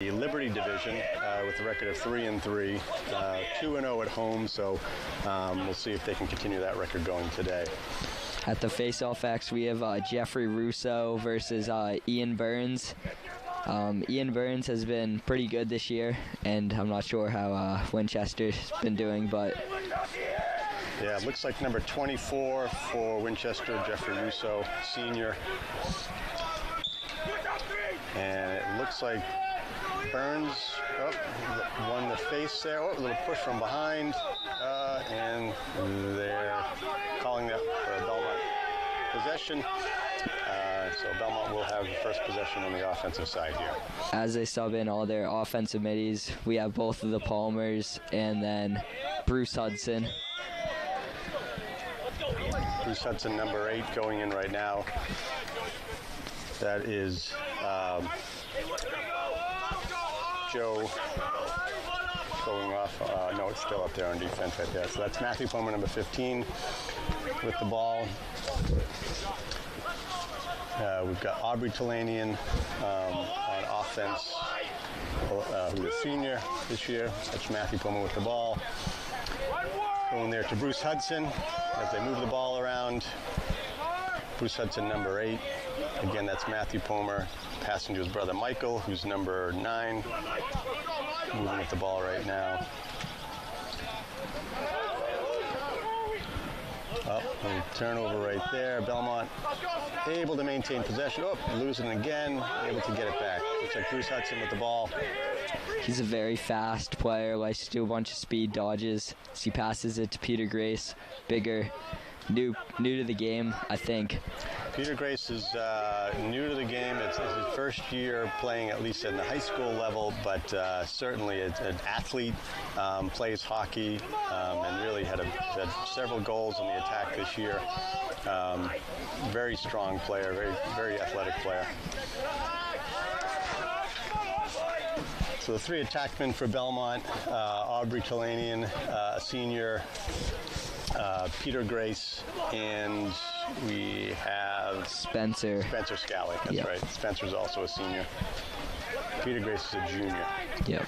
The Liberty division with a record of 3-3, 2-0 at home, so we'll see if they can continue that record going today. At the face-off X, we have Jeffrey Russo versus Ian Burns. Ian Burns has been pretty good this year, and I'm not sure how Winchester's been doing, but... Yeah, it looks like number 24 for Winchester, Jeffrey Russo, senior. And it looks like Burns won the face there. Oh, a little push from behind. And they're calling that for a Belmont possession. So Belmont will have the first possession on the offensive side here. As they sub in all their offensive middies, we have both of the Palmers and then Bruce Hudson. Bruce Hudson, number 8, going in right now. That is Joe going off. No, it's still up there on defense right there. So that's Matthew Palmer, number 15, with the ball. We've got Aubrey Talanian on offense, who's a senior this year. That's Matthew Palmer with the ball. Going there to Bruce Hudson as they move the ball around. Bruce Hudson, number 8. Again, that's Matthew Palmer, passing to his brother Michael, who's number 9, moving with the ball right now. Turnover right there. Belmont able to maintain possession. Oh, losing it again, able to get it back. Looks like Bruce Hudson with the ball. He's a very fast player, likes to do a bunch of speed dodges. So he passes it to Peter Grace, bigger, new to the game, I think. Peter Grace is new to the game. It's his first year playing, at least at the high school level, but certainly an athlete, plays hockey, and really had several goals in the attack this year. Very strong player, very athletic player. So the 3 attackmen for Belmont, Aubrey Talanian, a senior, Peter Grace, and we have Spencer Scally. That's right. Spencer's also a senior. Peter Grace is a junior. Yep.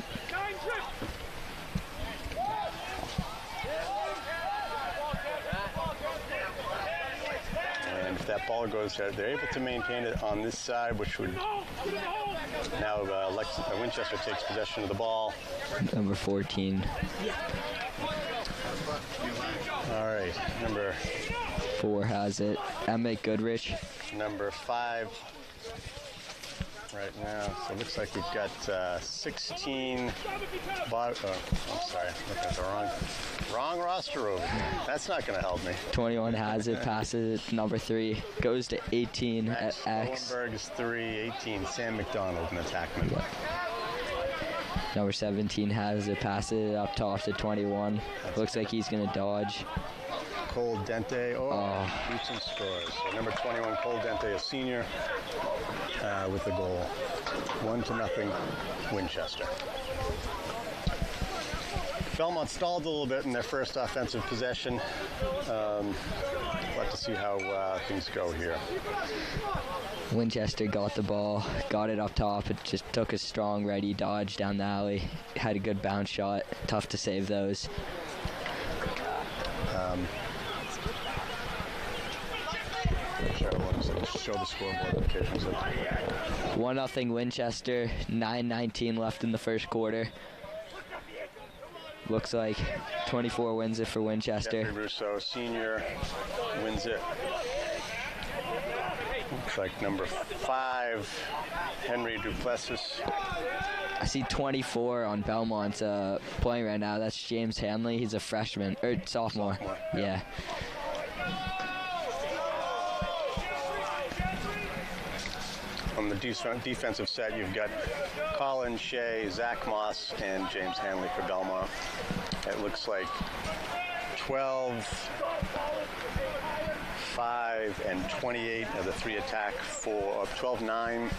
And if that ball goes there, they're able to maintain it on this side, which would now Winchester takes possession of the ball. Number 14. All right, number 4 has it. Emmett Goodrich. Number 5 right now. So it looks like we've got 16. I'm sorry, looking at the wrong roster over here. That's not going to help me. 21 has it, passes it. Number 3 goes to 18 at X. Owenberg is 3, 18. Sam McDonald, an attackman. Yep. Number 17 has it, passes it up top to 21. Looks like he's going to dodge. Cole Dente, Houston scores. So number 21, Cole Dente, a senior, with the goal. 1-0 Winchester. Belmont stalled a little bit in their first offensive possession. We'll have to see how things go here. Winchester got the ball, got it up top. It just took a strong ready dodge down the alley. Had a good bounce shot. Tough to save those. Show the scoreboard locations. 1-0 Winchester. 9:19 left in the first quarter. Looks like 24 wins it for Winchester. Jeffrey Russo, senior, wins it. Looks like number 5, Henry Duplessis. I see 24 on Belmont playing right now. That's James Hanley. He's a freshman, or sophomore. Yeah. On the defensive set, you've got Colin Shea, Zach Moss, and James Hanley for Belmont. It looks like 12, 5, and 28 are the 3 attack for 12, 9,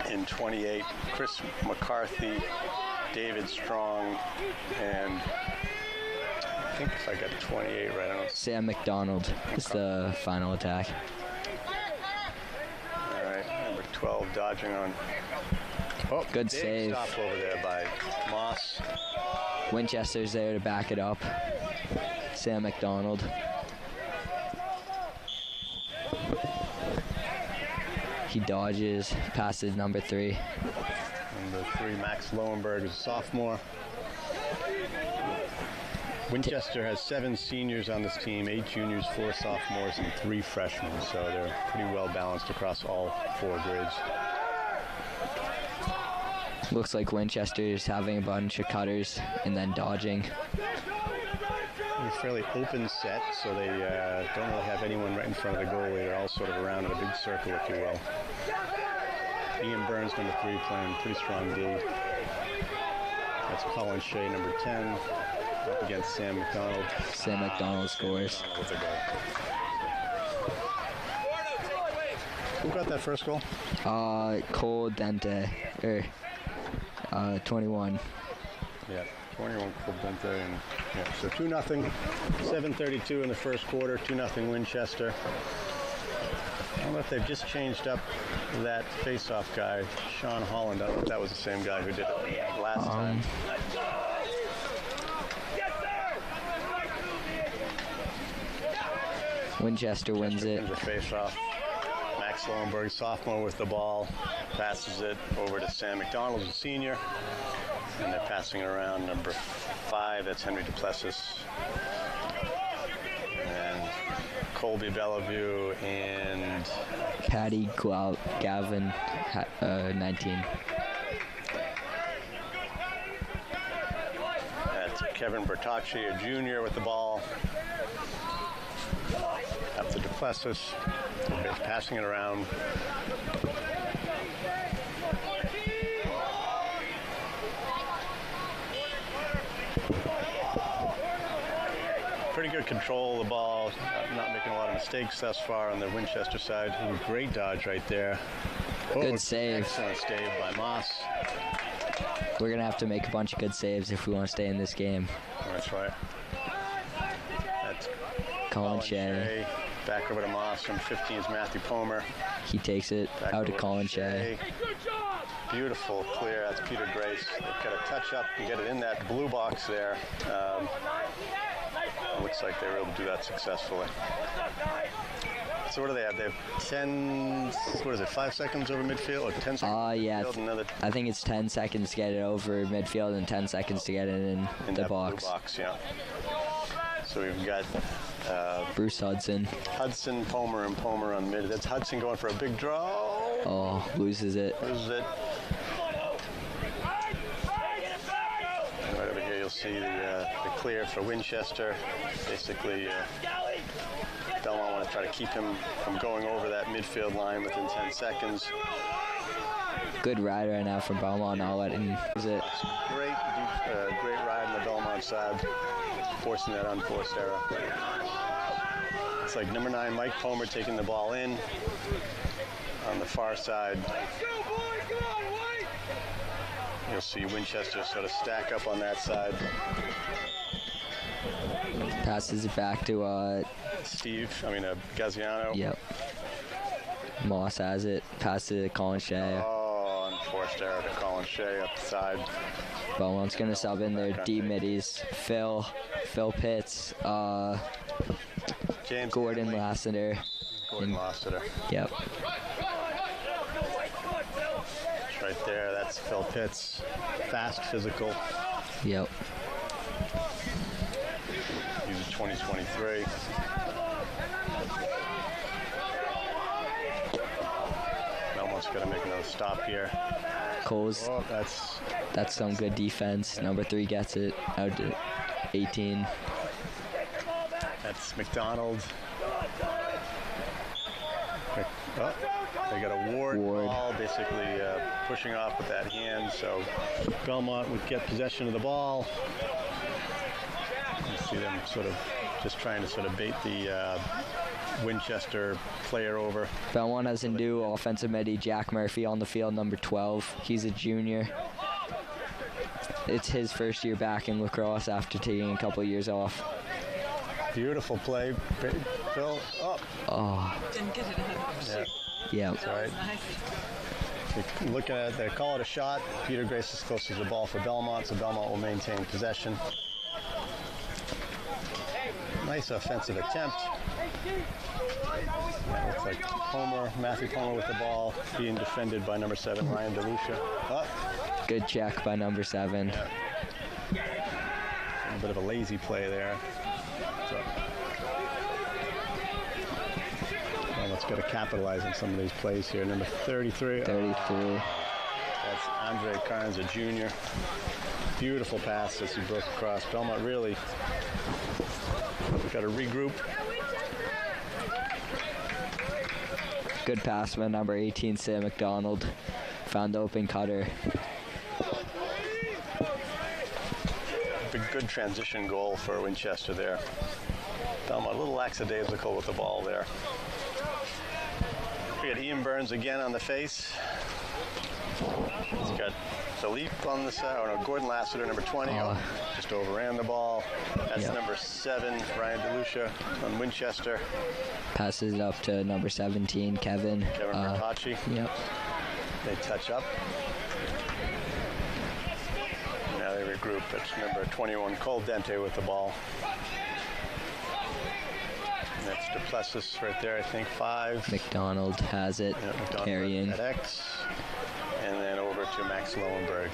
and 28. Chris McCarthy, David Strong, and I think if I got 28 right, I don't. Sam McDonald is the final attack. 12 dodging on Oh, good big save. stop over there by Moss. Winchester's there to back it up. Sam McDonald. He dodges, passes number 3. Number 3, Max Lowenberg, is a sophomore. Winchester has 7 seniors on this team, 8 juniors, 4 sophomores, and 3 freshmen. So they're pretty well balanced across all 4 grades. Looks like Winchester's having a bunch of cutters and then dodging. A fairly open set, so they don't really have anyone right in front of the goalie. They're all sort of around in a big circle, if you will. Ian Burns, number 3, playing pretty strong D. That's Colin Shea, number 10, up against Sam McDonald. Sam McDonald scores. With a goal. Who got that first goal? Cole Dente, 21. Yeah, 21 Cole Dente, and yeah, so 2-0, 7:32 in the first quarter, 2-0 Winchester. I don't know if they've just changed up that face-off guy, Sean Holland. I don't know if that was the same guy who did it last time. Winchester wins it. Wins the face-off. Max Lowenberg, sophomore, with the ball, passes it over to Sam McDonald, a senior, and they're passing it around. Number 5, that's Henry Duplessis, and Colby Bellevue, and Patty Gavin, 19. that's Kevin Bertacci, a junior, with the ball. Up to Duplessis, passing it around. Pretty good control of the ball, not making a lot of mistakes thus far on the Winchester side. Ooh, great dodge right there. Good save. Excellent save by Moss. We're going to have to make a bunch of good saves if we want to stay in this game. That's right. That's Colin Shea. Back over to Moss. From 15 is Matthew Palmer. He takes it Back out to over Colin Shea. Beautiful clear. That's Peter Grace. They've got to touch up and get it in that blue box there. It looks like they were able to do that successfully. So what do they have? They have 10, 5 seconds over midfield or 10 seconds? Yeah. Another I think it's 10 seconds to get it over midfield and 10 seconds to get it in the that box. Blue box, yeah. So we've got Bruce Hudson. Hudson, Palmer, and Palmer on mid. That's Hudson going for a big draw. Oh, loses it. Loses it. And right over here you'll see the clear for Winchester. Basically, Belmont want to try to keep him from going over that midfield line within 10 seconds. Good ride right now from Belmont, not letting use it. Great ride on the Belmont side, forcing that unforced error. It's like number 9, Mike Palmer, taking the ball in on the far side. You'll see Winchester sort of stack up on that side. Passes it back to Gaziano. Yep. Moss has it. Passes it to Colin Shea. Oh, unforced error to Colin Shea up the side. Belmont's gonna sub in their D middies. Phil Pitts, James Gordon Hanley. Lassiter. Gordon Lassiter. Yep. Right there, that's Phil Pitts. Fast, physical. Yep. He's a 2023. Belmont's got to make another stop here. Coles. Oh, That's some good defense. Number 3 gets it out to 18. that's McDonald. Oh, they got a Ward ball, basically pushing off with that hand. So Belmont would get possession of the ball. You see them sort of just trying to sort of bait the Winchester player over. Belmont has a new offensive midi, Jack Murphy, on the field, number 12. He's a junior. It's his first year back in lacrosse after taking a couple of years off. Beautiful play. Phil, Oh. Didn't get it out. Yeah. Yeah. All right. Looking at it, they call it a shot. Peter Grace is close to the ball for Belmont, so Belmont will maintain possession. Nice offensive attempt. That looks like Matthew Palmer with the ball, being defended by number 7, Ryan DeLucia. Oh. Good check by number 7. Yeah. A bit of a lazy play there. So, well, let's go to capitalize on some of these plays here. Number 33. 33. That's Andre Carnes, a junior. Beautiful pass as he broke across. Belmont really got to regroup. Good pass by number 18, Sam McDonald. Found the open cutter. Good transition goal for Winchester there. Belmont a little lackadaisical with the ball there. We got Ian Burns again on the face. He's got Philippe on the side, or no, Gordon Lassiter, number 20. Just overran the ball. That's number 7, Ryan DeLucia on Winchester. Passes it up to number 17, Kevin. Kevin Bertacci. Yep. They touch up. Now they regroup. It's number 21, Cole Dente with the ball. And that's Duplessis right there, I think, 5. McDonald has it, carrying. At X. And then over to Max Lowenberg.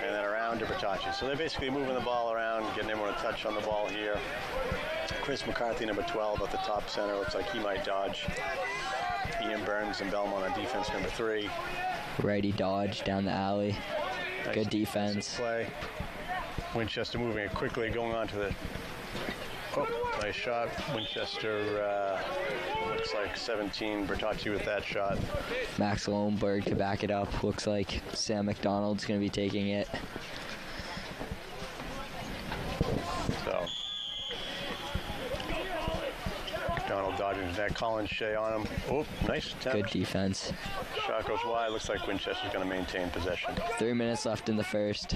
And then around to Bertacci. So they're basically moving the ball around, getting everyone a touch on the ball here. Chris McCarthy, number 12, at the top center. Looks like he might dodge. Ian Burns and Belmont on defense, number 3. Righty dodge down the alley. Nice good defense. Play. Winchester moving it quickly, going on to the... Oh, nice shot. Winchester looks like 17. Bertacci with that shot. Max Lowenberg to back it up. Looks like Sam McDonald's going to be taking it. So, McDonald dodging that. Colin Shea on him. Oh, nice attempt. Good defense. Shot goes wide. Looks like Winchester's going to maintain possession. 3 minutes left in the first.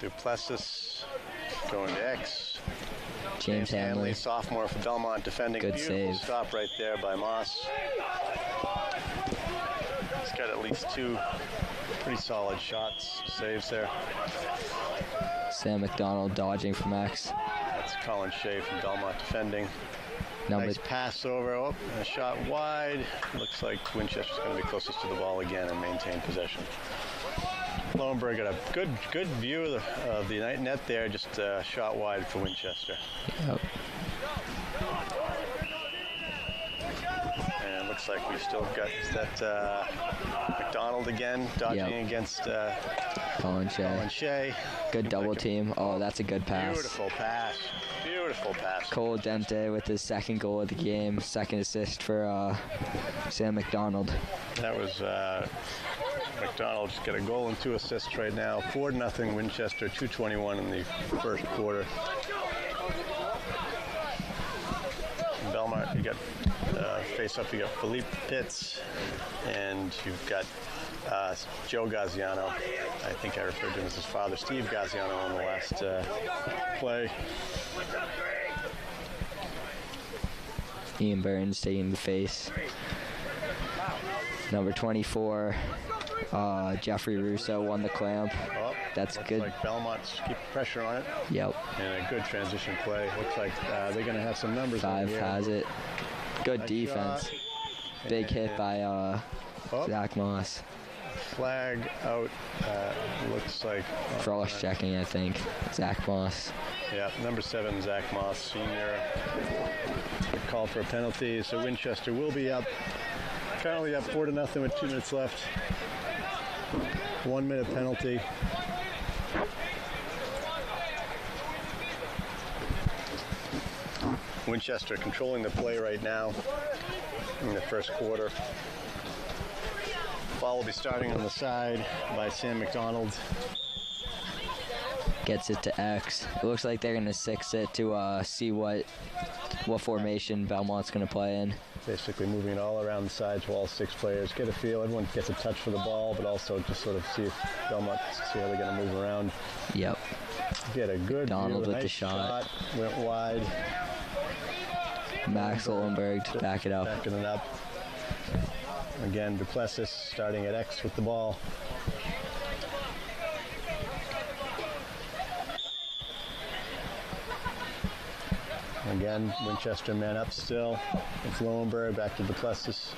Duplessis going to X. James Hanley, sophomore for Belmont, defending. Good Beautiful save. Stop right there by Moss. He's got at least 2 pretty solid shots, saves there. Sam McDonald dodging from X. That's Colin Shea from Belmont defending. Number Nice pass over. Oh, and a shot wide. Looks like Winchester's going to be closest to the ball again and maintain possession. Lowenberg got a good view of the net there, just shot wide for Winchester. Yep. And it looks like we still got that McDonald again, dodging against Colin Shea. Good double team. Oh, that's a good pass. Beautiful pass. Beautiful pass. Cole Dente with his 2nd goal of the game, 2nd assist for Sam McDonald. That was McDonald just got a goal and 2 assists right now. 4-0 Winchester, 2:21 in the first quarter. In Belmont, you got face up. You got Philippe Pitts, and you've got Joe Gaziano. I think I referred to him as his father, Steve Gaziano, on the last play. Ian Burns taking the face. Number 24, Jeffrey Russo won the clamp. Oh, that's looks good. Like Belmont's keep pressure on it. Yep. And a good transition play. Looks like they're going to have some numbers. 5 here. has it. Good Nice defense. shot. Big hit by Zach Moss. Flag out. Looks like Frost checking, I think. Zach Moss. Yeah, number 7, Zach Moss, senior. Call for a penalty, so Winchester will be up. Currently up 4-0 with 2 minutes left. 1 minute penalty. Winchester controlling the play right now in the first quarter. Ball will be starting on the side by Sam McDonald. Gets it to X. It looks like they're going to 6 it to see what formation Belmont's going to play in. Basically moving it all around the sides while all 6 players get a feel. Everyone gets a touch for the ball, but also just sort of see if Belmont, see how they're going to move around. Yep. Get a good Donald view. with Nice the shot. Went wide. Max Lowenberg to back it up. Backing it up. Again, Duplessis starting at X with the ball. Again, Winchester man up still. It's Lowenberg back to Duplessis.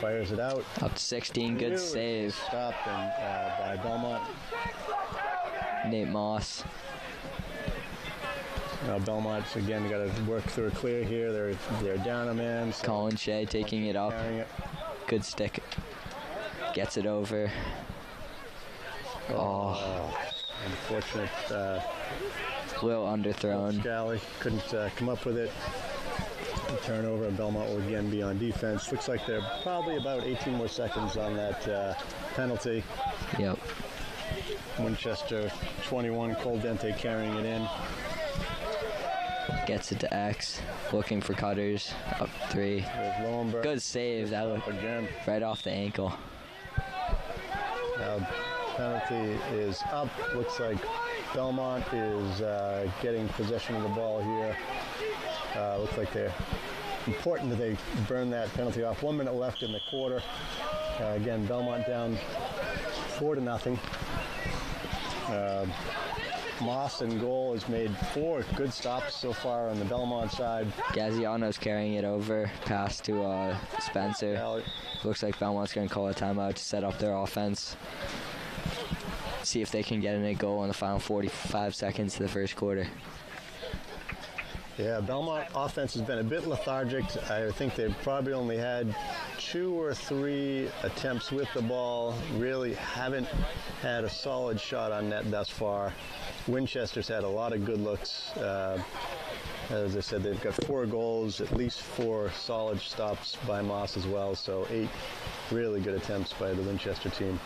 Fires it out. Up to 16, good save. Stop by Belmont. Nate Moss. Now Belmont's again got to work through a clear here. They're down a man. So Colin Shea taking it up. It. Good stick. Gets it over. Oh. Unfortunate. Little underthrown. Scally couldn't come up with it. Turnover, and Belmont will again be on defense. Looks like they're probably about 18 more seconds on that penalty. Yep. Winchester 21, Coldente carrying it in. Gets it to X. Looking for cutters. Up 3. Good save. That was again right off the ankle. Now penalty is up. Looks like Belmont is getting possession of the ball here. Looks like they're important that they burn that penalty off. 1 minute left in the quarter. Again, Belmont down 4-0. Moss in goal has made 4 good stops so far on the Belmont side. Gaziano's carrying it over. Pass to Spencer. Looks like Belmont's going to call a timeout to set up their offense. See if they can get in a goal in the final 45 seconds of the first quarter. Yeah, Belmont offense has been a bit lethargic. I think they've probably only had 2 or 3 attempts with the ball. Really haven't had a solid shot on net thus far. Winchester's had a lot of good looks. As I said, they've got 4 goals, at least 4 solid stops by Moss as well. So 8 really good attempts by the Winchester team.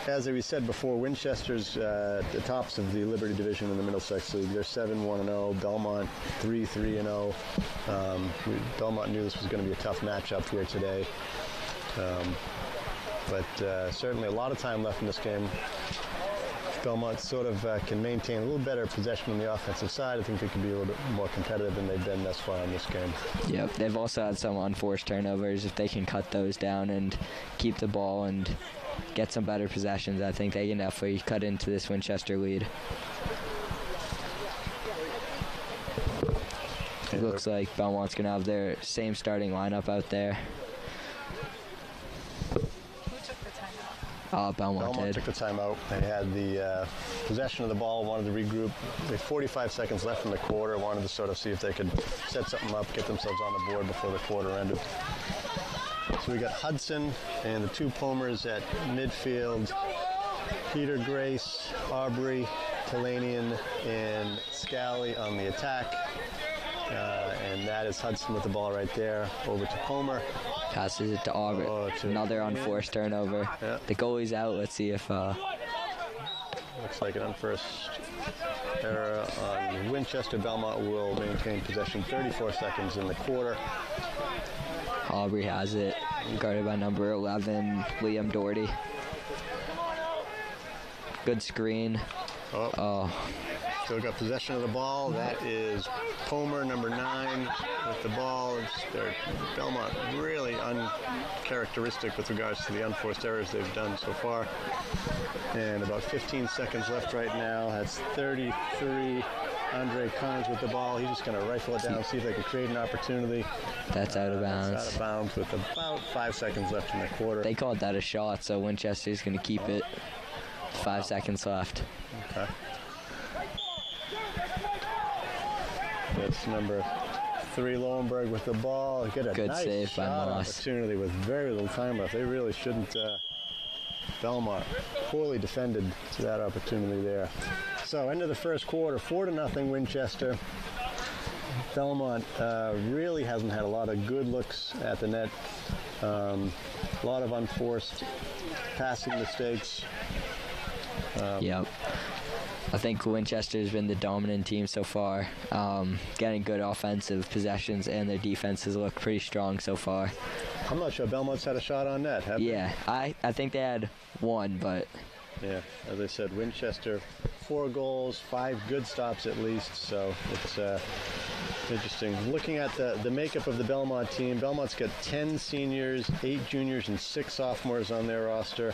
As we said before, Winchester's the tops of the Liberty Division in the Middlesex League. They're 7-1-0. Belmont 3-3-0. Belmont knew this was going to be a tough matchup here today. But certainly a lot of time left in this game. Belmont sort of can maintain a little better possession on the offensive side. I think they could be a little bit more competitive than they've been thus far in this game. Yep, they've also had some unforced turnovers. If they can cut those down and keep the ball and get some better possessions, I think they can definitely cut into this Winchester lead. It looks like Belmont's going to have their same starting lineup out there. Belmont took the timeout. They had the possession of the ball, wanted to regroup. They had 45 seconds left in the quarter, wanted to sort of see if they could set something up, get themselves on the board before the quarter ended. So we got Hudson and the 2 Pomers at midfield. Peter Grace, Aubrey, Talanian, and Scally on the attack. And that is Hudson with the ball right there. Over to Pomer. Passes it to Aubrey. Another unforced turnover. Yeah. The goalie's out. Let's see if... Looks like an unforced error on Winchester. Belmont will maintain possession 34 seconds in the quarter. Aubrey has it. Guarded by number 11, Liam Doherty. Good screen. Still got possession of the ball. That is Pomer, number 9, with the ball. Belmont really uncharacteristic with regards to the unforced errors they've done so far. And about 15 seconds left right now. That's 33. Andre Carnes with the ball. He's just going to rifle it down, see if they can create an opportunity. That's out of bounds. That's out of bounds with about 5 seconds left in the quarter. They called that a shot, so Winchester's going to keep it. 5 seconds left. Okay. That's number 3, Lowenberg with the ball. Get a good nice save by shot Moss. Opportunity with very little time left. They really shouldn't. Belmont poorly defended that opportunity there. So end of the first quarter, 4-0 Winchester. Belmont really hasn't had a lot of good looks at the net. A lot of unforced passing mistakes. Yep. I think Winchester's been the dominant team so far, getting good offensive possessions, and their defense has looked pretty strong so far. I'm not sure Belmont's had a shot on net, have they? I think they had 1, but... Yeah, as I said, Winchester, 4 goals, 5 good stops at least, so it's Interesting. Looking at the makeup of the Belmont team, Belmont's got 10 seniors, 8 juniors, and 6 sophomores on their roster.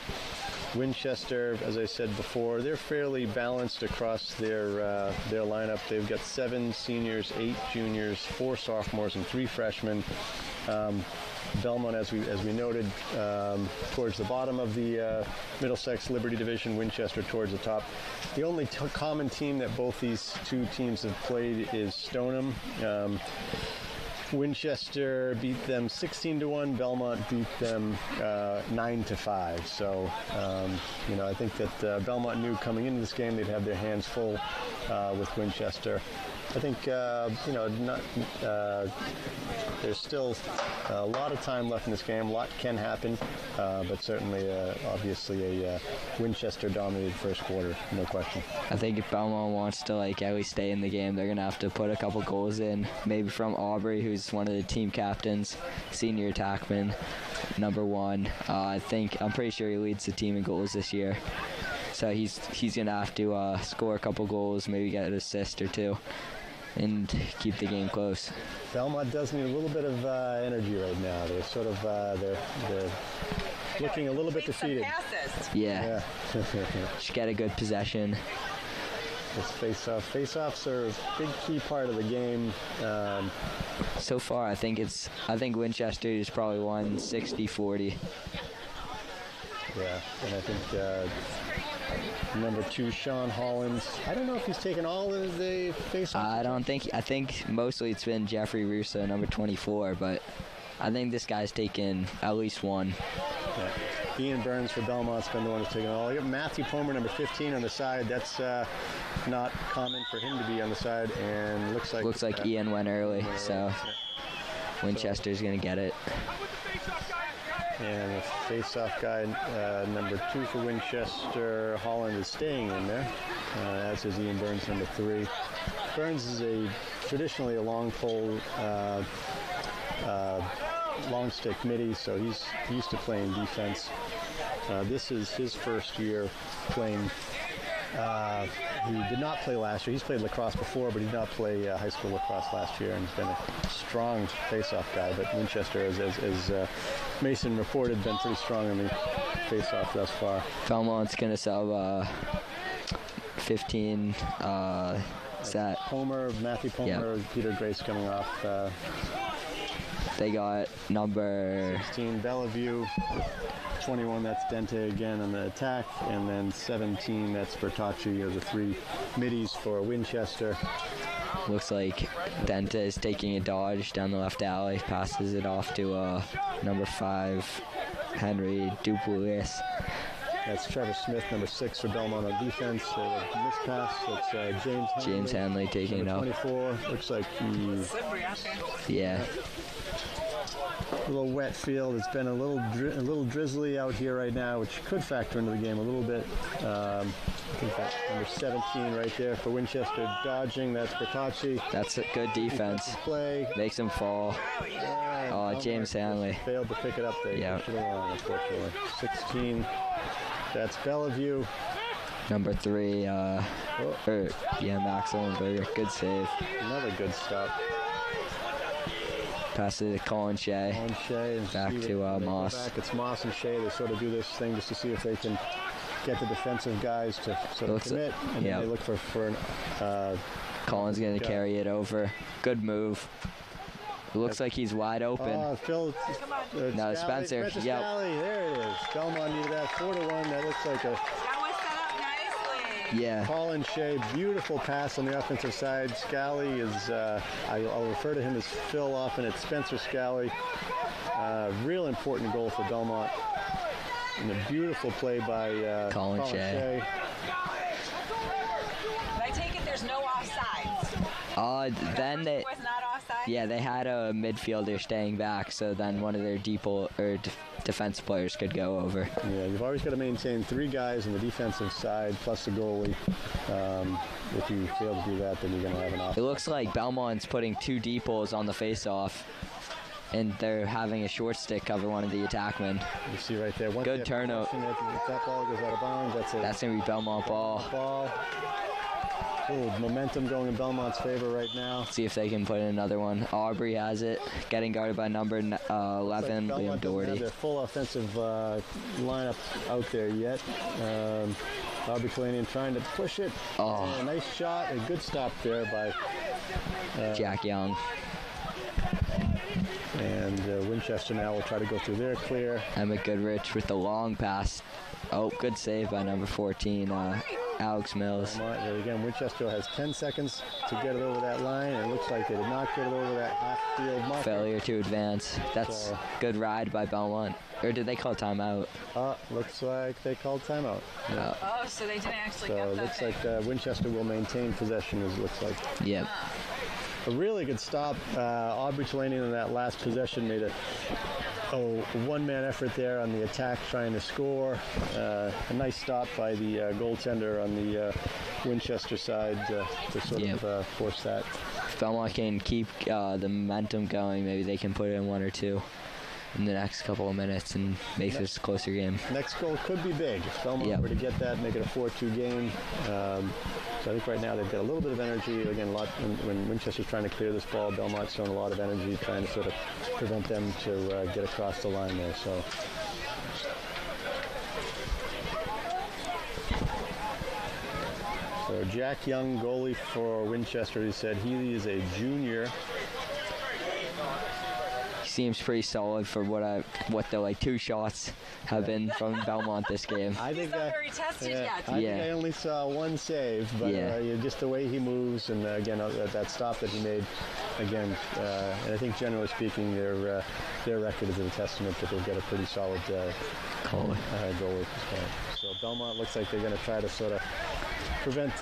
Winchester, as I said before, they're fairly balanced across their lineup. They've got 7 seniors, 8 juniors, 4 sophomores, and 3 freshmen. Belmont, as we noted, towards the bottom of the Middlesex Liberty Division, Winchester towards the top. The only common team that both these two teams have played is Stoneham. Winchester beat them 16-1. Belmont beat them 9-5. So, I think that Belmont knew coming into this game they'd have their hands full with Winchester. I think, there's still a lot of time left in this game. A lot can happen, but certainly, obviously, a Winchester-dominated first quarter, no question. I think if Belmont wants to at least stay in the game, they're gonna have to put a couple goals in. Maybe from Aubrey, who's one of the team captains, senior attackman, number 1. I'm pretty sure he leads the team in goals this year. So he's gonna have to score a couple goals, maybe get an assist or 2, and keep the game close. Belmont does need a little bit of energy right now. They're sort of they're looking a little bit defeated. Yeah. Just get a good possession. It's face-off. Face-offs are a big key part of the game. So far, I think Winchester is probably won 60-40. Yeah, and I think number 2, Sean Hollins. I don't know if he's taken all of the face-offs. I think mostly it's been Jeffrey Russo, number 24, but I think this guy's taken at least one. Yeah. Ian Burns for Belmont's been the one who's taken all. You got Matthew Pomer, number 15, on the side. That's not common for him to be on the side, and looks like Ian went early, so Winchester's gonna get it. And the face-off guy, number 2 for Winchester, Holland, is staying in there, as is Ian Burns, number 3. Burns is traditionally a long pole, long stick midi, so he's used to playing defense. This is his first year playing. He did not play last year. He's played lacrosse before, but he did not play high school lacrosse last year, and he's been a strong face-off guy. But Winchester, as Mason reported, been pretty strong in the face-off thus far. Belmont's going to sub 15 set. Matthew Pomer, yep. Peter Grace coming off. They got number 16, Bellevue. 21, that's Dente again on the attack, and then 17, that's Bertacci, are the 3 middies for Winchester. Looks like Dente is taking a dodge down the left alley, passes it off to number 5, Henry Dupuis. That's Trevor Smith, number 6 for Belmont on defense. Mispass, that's James Hanley taking it up. 24, looks like he's... Yeah. A little wet field. It's been a little drizzly out here right now, which could factor into the game a little bit. I think that's number 17 right there for Winchester dodging. That's Bertacci. That's a good defense. Play. Makes him fall. James Hanley. Failed to pick it up there. Yeah. Unfortunately. 16. That's Bellevue. Number 3. Max Olenberger. Good save. Another good stop. Pass it to Colin Shea. Back to Moss. Back. It's Moss and Shea. They sort of do this thing just to see if they can get the defensive guys to sort of commit, and then they look for an... Colin's going to carry it over. Good move. It looks like he's wide open. Phil. No, Spencer. Yep. There it is. Belmont needed that. 4-1. That looks like a... Yeah. Colin Shea, beautiful pass on the offensive side. Scally is, I'll refer to him as Phil often. It's Spencer Scally. Real important goal for Belmont. And a beautiful play by Colin Shea. I take it there's no offsides. Then they... Was not offside? Yeah, they had a midfielder staying back, so then one of their defense players could go over. Yeah, you've always got to maintain 3 guys on the defensive side plus the goalie. If you fail to do that, then you're going to have an offside. It looks like Belmont's putting 2 deeples on the face-off, and they're having a short stick cover one of the attackmen. You see right there. Good turnout. If that ball goes out of bounds, that's going to be Belmont ball. Little momentum going in Belmont's favor right now. See if they can put in another one. Aubrey has it, getting guarded by number 11, Liam Belmont doesn't have Doherty. their full offensive lineup out there yet. Aubrey Kalanian trying to push it. Oh. And a nice shot, a good stop there by Jack Young. And Winchester now will try to go through their clear. Emma Goodrich with the long pass. Oh, good save by number 14, Alex Mills. There again, Winchester has 10 seconds to get it over that line. And it looks like they did not get it over that half-field marker. Failure to advance. That's good ride by Belmont. Or did they call timeout? Looks like they called timeout. Yeah. Oh, so they didn't actually So get it that looks thing. like Winchester will maintain possession, as it looks like. Yep. A really good stop. Aubrey Talanian in that last possession made a one-man effort there on the attack trying to score. A nice stop by the goaltender on the Winchester side to sort of force that. If Belmont can keep the momentum going, maybe they can put in one or two in the next couple of minutes and make this a closer game. Next goal could be big. If Belmont were to get that, make it a 4-2 game. So I think right now they've got a little bit of energy. Again, when Winchester's trying to clear this ball, Belmont's showing a lot of energy, trying to sort of prevent them to get across the line there. So Jack Young, goalie for Winchester, he said he is a junior. Seems pretty solid for what the like 2 shots have been from Belmont this game. I think He's not very tested yet. I think I only saw one save, but just the way he moves and again that stop that he made, again, and I think generally speaking their record is a testament that they've got a pretty solid goalie. So Belmont looks like they're going to try to sort of prevent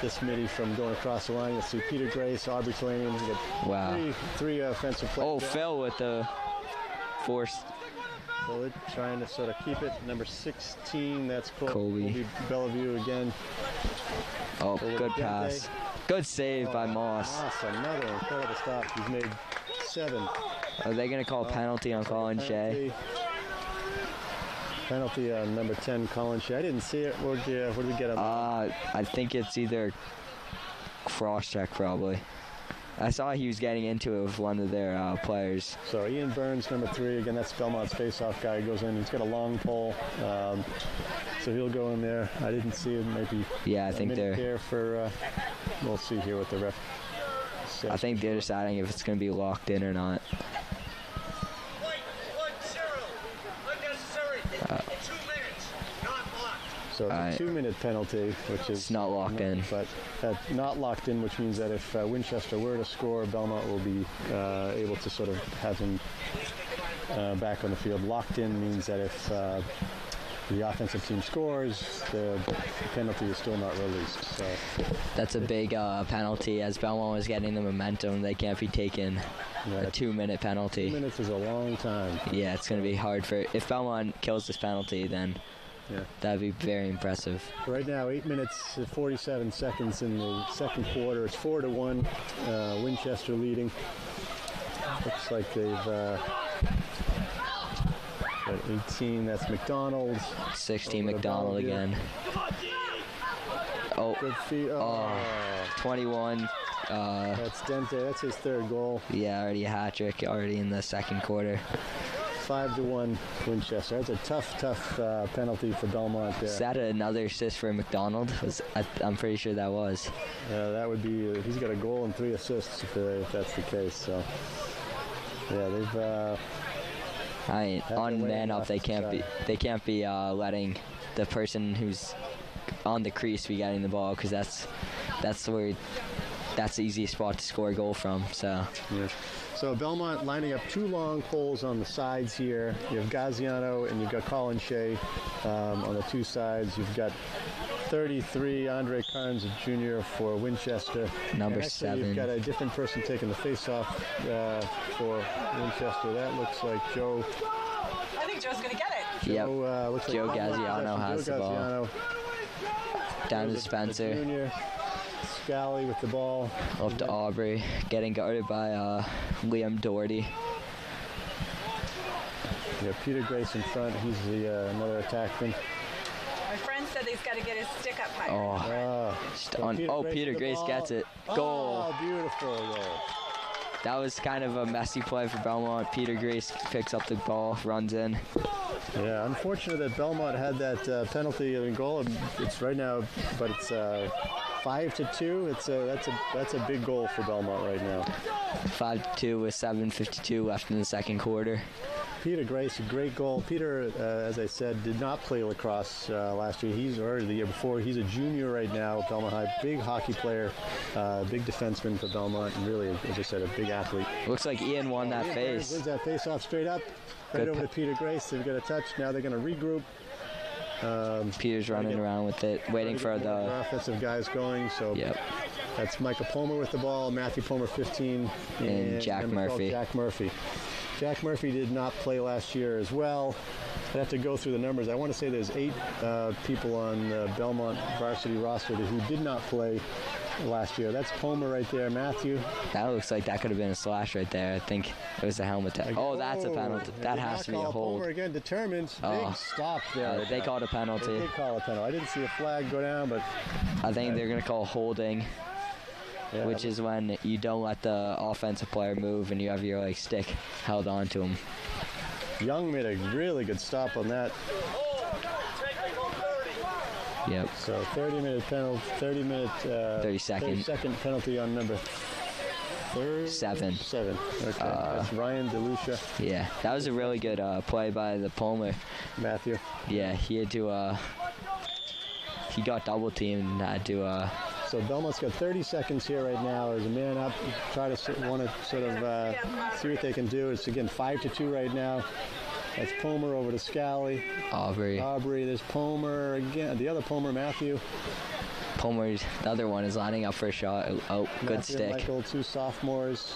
this midi from going across the line. You'll see Peter Grace, Aubrey Talanian. We got three offensive players. Oh, Phil with the force. Phil trying to sort of keep it. Number 16, that's Colby Bellevue again. Oh, good pass. Good save by Moss. Moss, another incredible stop. He's made 7. Are they going to call a penalty on Colin Shea? Penalty on number 10, Colin Shea. I didn't see it. What did we get on? I think it's either cross-check probably. I saw he was getting into it with one of their players. So Ian Burns, number 3. Again, that's Belmont's face-off guy. He goes in. He's got a long pole. So he'll go in there. I didn't see it. Maybe I think they're there for. We'll see here what the ref says. I think they're deciding if it's going to be locked in or not. So it's a 2-minute penalty, which is not locked in. But not locked in, which means that if Winchester were to score, Belmont will be able to sort of have him back on the field. Locked in means that if the offensive team scores, the penalty is still not released. So that's a big penalty. As Belmont was getting the momentum, they can't be taking a 2-minute penalty. 2 minutes is a long time. Yeah, it's going to be hard for. If Belmont kills this penalty, then. Yeah. That'd be very impressive. Right now, 8 minutes, 47 seconds in the second quarter. It's 4-1, Winchester leading. Looks like they've got 18. That's McDonald. 16 McDonald again. Oh, 21. That's Dente. That's his 3rd goal. Yeah, already a hat trick already in the second quarter. 5-1 Winchester. That's a tough penalty for Belmont there. Is that another assist for McDonald? I'm pretty sure that was. That would be. He's got a goal and 3 assists if that's the case. So yeah, they've. On man up, they can't be letting the person who's on the crease be getting the ball, because that's the easiest spot to score a goal from. So. Yeah. So Belmont lining up 2 long poles on the sides here. You have Gaziano and you've got Colin Shea on the 2 sides. You've got 33, Andre Carnes Jr. for Winchester. Number 7. You've got a different person taking the face-off for Winchester. That looks like Joe. I think Joe's going to get it. Yep. Joe Gaziano has the ball. Down to Spencer. Jr. Scally with the ball. Up to Aubrey, getting guarded by Liam Doherty. Yeah, Peter Grace in front. He's the another attackman. My friend said he's got to get his stick up higher. Peter Grace gets it. Goal. Oh, beautiful goal. That was kind of a messy play for Belmont. Peter Grace picks up the ball, runs in. Yeah, unfortunate that Belmont had that penalty in goal. It's right now, but it's 5-2. That's a big goal for Belmont right now. 5-2 with 7:52 left in the second quarter. Peter Grace, a great goal. Peter, as I said, did not play lacrosse last year. Or the year before. He's a junior right now at Belmont High. Big hockey player, big defenseman for Belmont, and really, as I said, a big athlete. Looks like Ian won that face. Wins that face off straight up. Right over to Peter Grace. They've got a touch. Now they're going to regroup. Peter's running around with it, waiting for the offensive guys going. So that's Michael Palmer with the ball, Matthew Palmer 15, and Jack Murphy. Jack Murphy did not play last year as well. I have to go through the numbers. I want to say there's 8 people on Belmont varsity roster who did not play last year. That's Palmer right there, Matthew. That looks like that could have been a slash right there. I think it was a helmet tap. Oh, that's a penalty. That has to be a hold. Palmer again determined. Big stop there. They called a penalty. They did call a penalty. I didn't see a flag go down, but I think they're going to call holding. Yeah, which is when you don't let the offensive player move and you have your stick held on to him. Young made a really good stop on that. Yep. So 30-minute penalty, 30-second penalty on number 7. Okay. That's Ryan DeLucia. Yeah, that was a really good play by the Palmer. Matthew. Yeah, he had to. He got double teamed and had to. So Belmont's got 30 seconds here right now. There's a man up. Want to sort of see what they can do. It's again 5-2 right now. That's Palmer over to Scally. Aubrey. There's Palmer again. The other Palmer, Matthew. Palmer's the other one is lining up for a shot. Oh, Matthew good stick. And Michael, 2 sophomores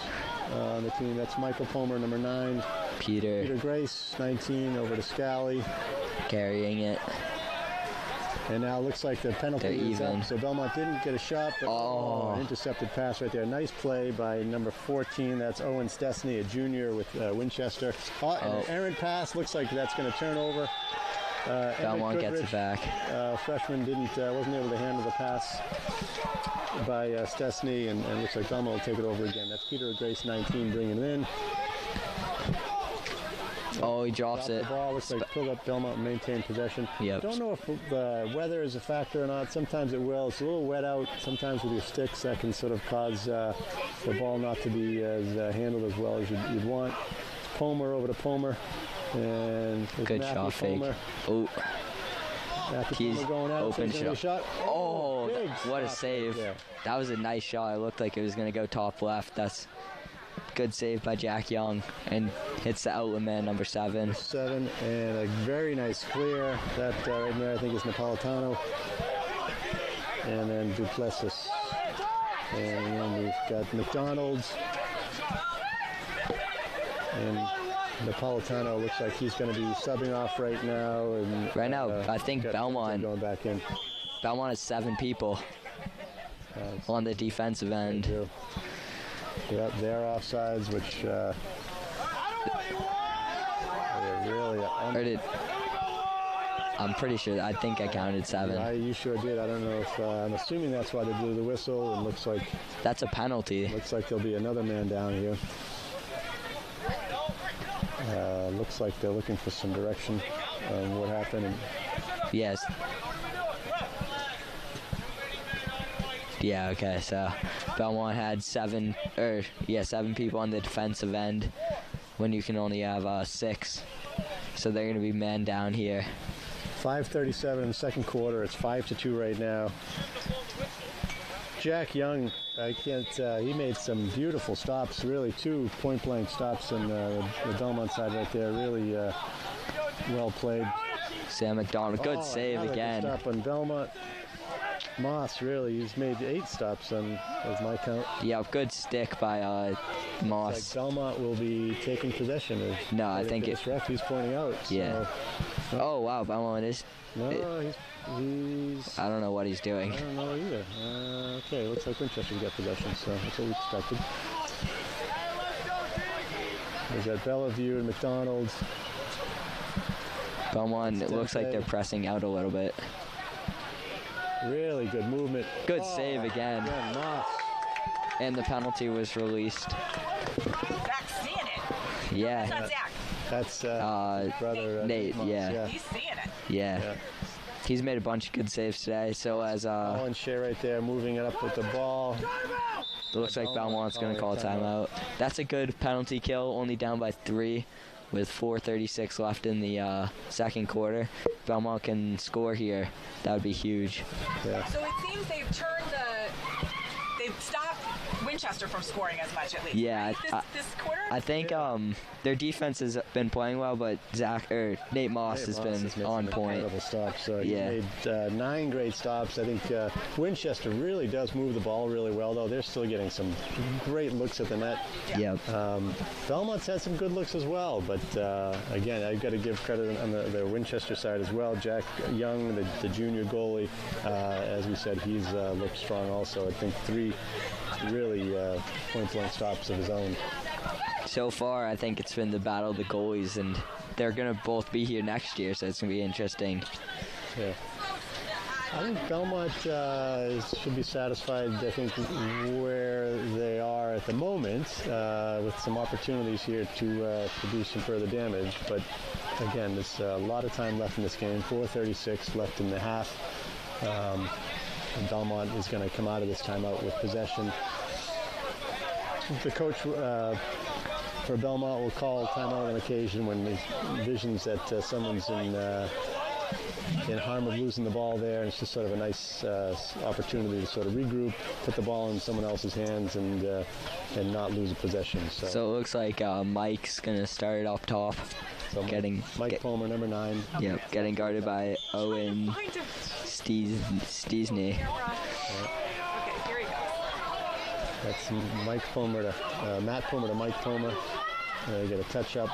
on the team. That's Michael Palmer, number 9. Peter Grace, 19, over to Scally. Carrying it. And now it looks like the penalty is up. So Belmont didn't get a shot, but intercepted pass right there. Nice play by number 14. That's Owen Stesney, a junior with Winchester. And an errant pass. Looks like that's going to turn over. Belmont gets it back. Freshman wasn't able to handle the pass by Stesney, and looks like Belmont will take it over again. That's Peter Grace, 19, bringing it in. Oh, he drops it. The ball looks like pulled up Belmont and maintained possession. Yep. Don't know if the weather is a factor or not. Sometimes it will. It's a little wet out. Sometimes with your sticks that can sort of cause the ball not to be as handled as well as you'd want. It's Palmer over to Palmer. And good shot fake. Oh. He's going out. Open shot. Oh, what a save. Yeah. That was a nice shot. It looked like it was going to go top left. That's good save by Jack Young, and hits the outlet man, number 7. 7, and a very nice clear. That right there I think is Napolitano. And then Duplessis. And then we've got McDonald's. And Napolitano looks like he's going to be subbing off right now. And right now, I think Belmont going back in. Belmont has 7 people on the defensive end. Yep, they're offsides, which they're really. I'm pretty sure. I think I counted 7. You sure did. I don't know if I'm assuming that's why they blew the whistle. And looks like that's a penalty. Looks like there'll be another man down here. Looks like they're looking for some direction on what happened. Yes. Yeah, okay, so Belmont had 7 people on the defensive end when you can only have 6. So they're going to be man down here. 5:37 in the second quarter. It's 5-2 right now. Jack Young, he made some beautiful stops, really 2 point-blank stops on the Belmont side right there. Really well played. Sam McDonald, good save again. Good stop on Belmont. Moss, really, he's made 8 stops on my count. Yeah, good stick by Moss. Like Belmont will be taking possession. No, I think it's ref he's pointing out. Yeah. So. Oh wow, Belmont is. No, he's. I don't know what he's doing. I don't know either. Okay, looks like Winchester's got possession, so that's what we expected. We've got Bellevue and McDonald's. Belmont, it looks like they're pressing out a little bit. Really good movement. Good save again. Moss. And the penalty was released. Zach's seeing it. Yeah. That's not Zach. That's brother Nate. Moss, Yeah. He's seeing it. Yeah. He's made a bunch of good saves today. So as Colin Shea right there moving it up with the ball. it looks like Belmont's going to call a timeout. That's a good penalty kill, only down by 3 with 4:36 left in the second quarter. Belmont can score here. That would be huge. Yeah. So it seems they've stopped Winchester from scoring as much at least. Yeah, right? This quarter. I think their defense has been playing well, but Nate Moss has been on point. Incredible stops. He Yeah. made 9 great stops. I think Winchester really does move the ball really well, though. They're still getting some great looks at the net. Yep. Belmont's had some good looks as well, but again, I've got to give credit on the Winchester side as well. Jack Young, the junior goalie, as we said, he's looked strong also. I think 3 really point-blank stops of his own. So far, I think it's been the battle of the goalies, and they're going to both be here next year, so it's going to be interesting. Yeah. I think Belmont should be satisfied, I think, where they are at the moment, with some opportunities here to do some further damage. But again, there's a lot of time left in this game, 4:36 left in the half. And Belmont is going to come out of this timeout with possession. The coach for Belmont will call timeout on occasion when he envisions that someone's in harm of losing the ball there, and it's just sort of a nice opportunity to sort of regroup, put the ball in someone else's hands, and not lose a possession. So it looks like Mike's going to start it up top. So Mike Palmer, number 9. Yep, getting guarded by Owen Stiesney. Okay, here he goes. That's Mike Palmer to Matt Palmer to Mike Palmer. They get a touch up.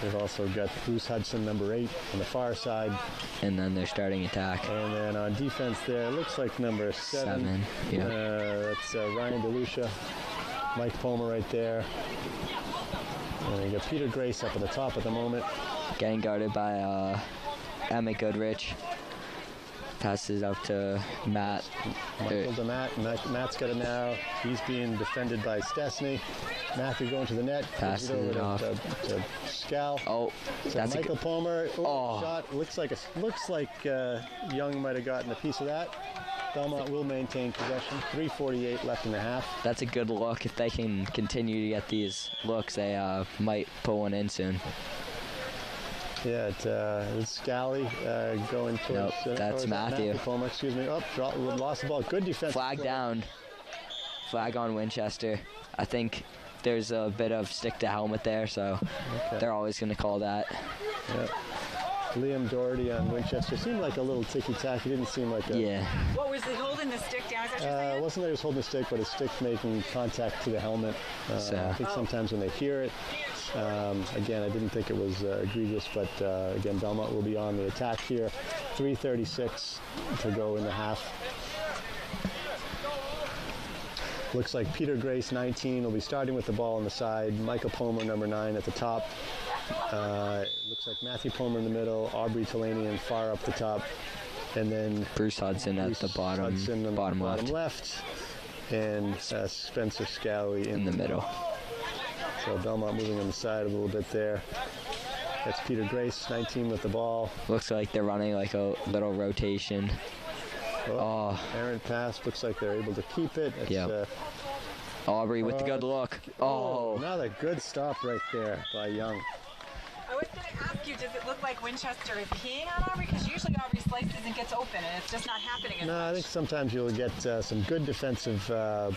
They've also got Bruce Hudson, number 8, on the far side. And then they're starting attack. And then on defense there, it looks like number 7. Yeah. That's Ryan DeLucia. Mike Palmer right there. And you got Peter Grace up at the top at the moment. Getting guarded by Emmett Goodrich. Passes up to Matt. Michael to Matt. Matt's got it now. He's being defended by Stesney. Matthew going to the net. Passes it off. To Scal. Oh, so that's Michael Palmer. Oh. Shot. Looks like Young might have gotten a piece of that. Belmont will maintain possession. 3:48 left in the half. That's a good look. If they can continue to get these looks, they might pull one in soon. Yeah, it's Scally going towards... Nope, that's Matthew. Palmer, excuse me. Oh, lost the ball. Good defense. Flag down. Flag on Winchester. I think there's a bit of stick to helmet there, so they're always going to call that. Yeah. Liam Doherty on Winchester. Seemed like a little ticky-tack. He didn't seem like a... Yeah. What was he holding the stick down? Is that what you're saying? It wasn't that he was holding the stick, but his stick making contact to the helmet. I think sometimes when they hear it, again, I didn't think it was egregious, but again, Belmont will be on the attack here. 3:36 to go in the half. Looks like Peter Grace, 19, will be starting with the ball on the side. Michael Palmer, number 9, at the top. Looks like Matthew Palmer in the middle, Aubrey Talanian far up the top, and then Bruce Hudson at the bottom, Hudson on bottom the left. bottom left, and Spencer Scally in the middle. So Belmont moving on the side a little bit there. That's Peter Grace, 19 with the ball. Looks like they're running like a little rotation. Errant pass. Looks like they're able to keep it. Yeah. Aubrey with the good look. Another good stop right there by Young. I was going to ask you, does it look like Winchester is peeing on Aubrey? Because usually Aubrey slices and gets open, and it's just not happening as much. No, I think sometimes you'll get some good defensive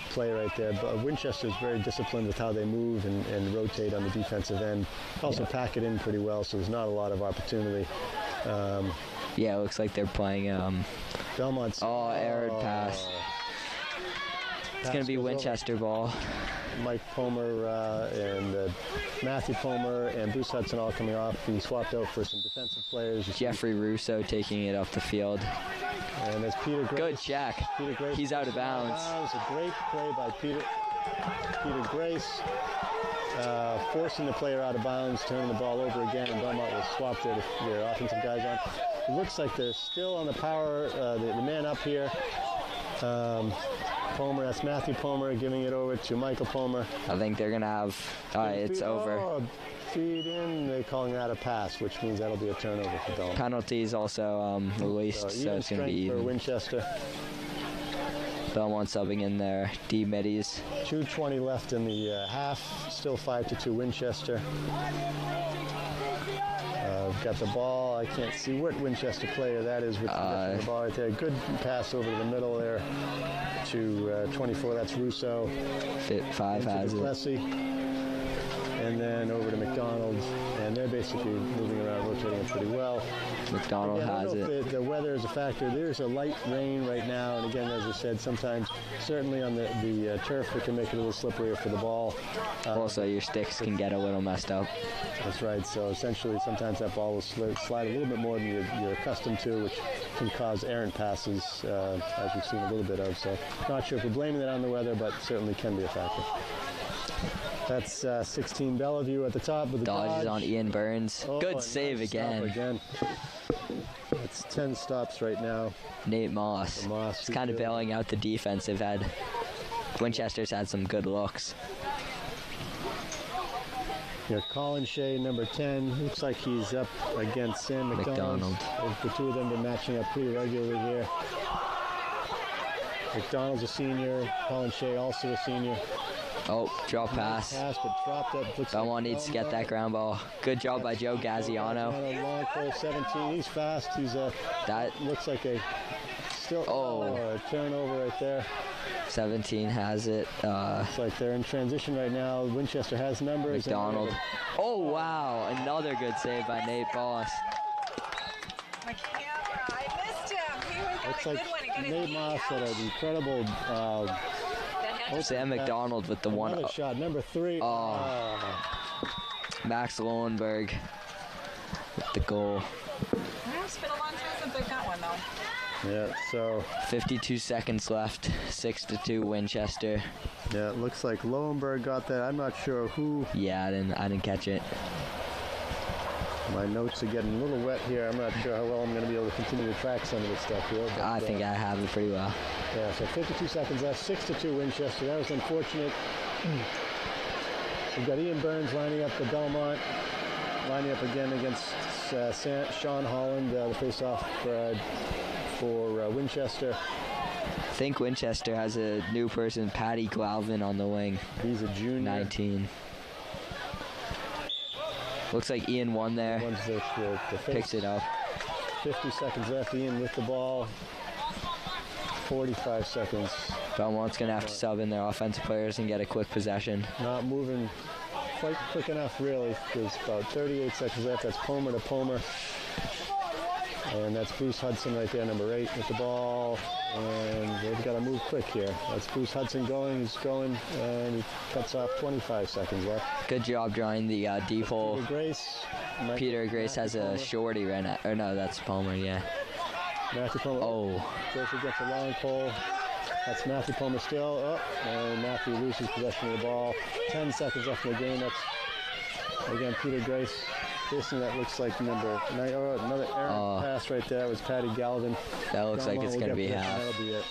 play right there. But Winchester is very disciplined with how they move and rotate on the defensive end. Also pack it in pretty well, so there's not a lot of opportunity. Yeah, it looks like they're playing... Belmont's... errant pass. It's going to be Winchester ball. Mike Palmer and Matthew Palmer and Bruce Hudson all coming off, being swapped out for some defensive players. Jeffrey Russo taking it off the field. And there's Peter Grace. Good check. Peter Grace. He's out of bounds. That was a great play by Peter Grace. forcing the player out of bounds, turning the ball over again, and Belmont will swap their offensive guys on. It looks like they're still on the power, the man up here. Palmer, that's Matthew Palmer giving it over to Michael Palmer. I think they're going to have, it's over. Oh, feed in, they're calling that a pass, which means that'll be a turnover for Belmont. Penalties also released, so it's going to be even. For Winchester. Belmont subbing in their D middies. 2:20 left in the half, still 5-2 Winchester. We've got the ball. I can't see what Winchester player that is with the ball right there. Good pass over to the middle there to 24. That's Russo. 5 has it. And then over to McDonald. And they're basically moving around, rotating it pretty well. McDonald has it. The weather is a factor. There's a light rain right now. And again, as I said, sometimes, certainly on the turf, it can make it a little slipperier for the ball. Also, your sticks can get a little messed up. That's right. So essentially, sometimes that ball will slide a little bit more than you're accustomed to, which can cause errant passes, as we've seen a little bit of. So not sure if we're blaming it on the weather, but certainly can be a factor. That's 16 Bellevue at the top with the Dodges on Ian Burns. Good save nice again. It's 10 stops right now. Nate Moss. He's kind of bailing out the defensive head. Winchester's had some good looks. Colin Shea, number 10. Looks like he's up against Sam McDonald. The two of them have been matching up pretty regularly here. McDonald's a senior. Colin Shea also a senior. Oh, drop pass. But dropped up. Belmont needs to get that ground ball. Good job by Joe Gaziano. Long pole 17. He's fast. That looks like a turnover right there. 17 has it. It's like they're in transition right now. Winchester has numbers. McDonald. Oh, wow. Another good save by Nate Moss. My camera. I missed him. He got a good one. He got Nate Moss had an incredible... Sam McDonald with the one. Another shot, number 3. Max Lowenberg with the goal. It's been a long time since I've got one, though. Yeah, so 52 seconds left. 6-2 Winchester. Yeah, it looks like Lowenberg got that. I'm not sure who. Yeah, I didn't catch it. My notes are getting a little wet here. I'm not sure how well I'm going to be able to continue to track some of this stuff here. But, I think I have it pretty well. Yeah, so 52 seconds left, 6-2 Winchester. That was unfortunate. We've got Ian Burns lining up for Belmont, lining up again against Sean Holland, the face-off for Winchester. I think Winchester has a new person, Patty Glavin, on the wing. He's a junior. 19. Looks like Ian won there. Picks it up. 50 seconds left. Ian with the ball. 45 seconds. Belmont's going to have to sub in their offensive players and get a quick possession. Not moving quite quick enough, really. There's about 38 seconds left. That's Palmer to Palmer. And that's Bruce Hudson right there, number 8 with the ball. And they've got to move quick here. That's Bruce Hudson going. He's going, and he cuts off 25 seconds left. Good job drawing the deep hole. Peter Grace has a shorty right now. Or no, that's Palmer, yeah. Matthew Palmer. Joseph gets a long pole. That's Matthew Palmer still. And Matthew loses possession of the ball. 10 seconds left in the game. That's, again, Peter Grace. That looks like number 9. Another errant pass right there. That was Patty Galvin. That looks like it's going to be half. That'll be it.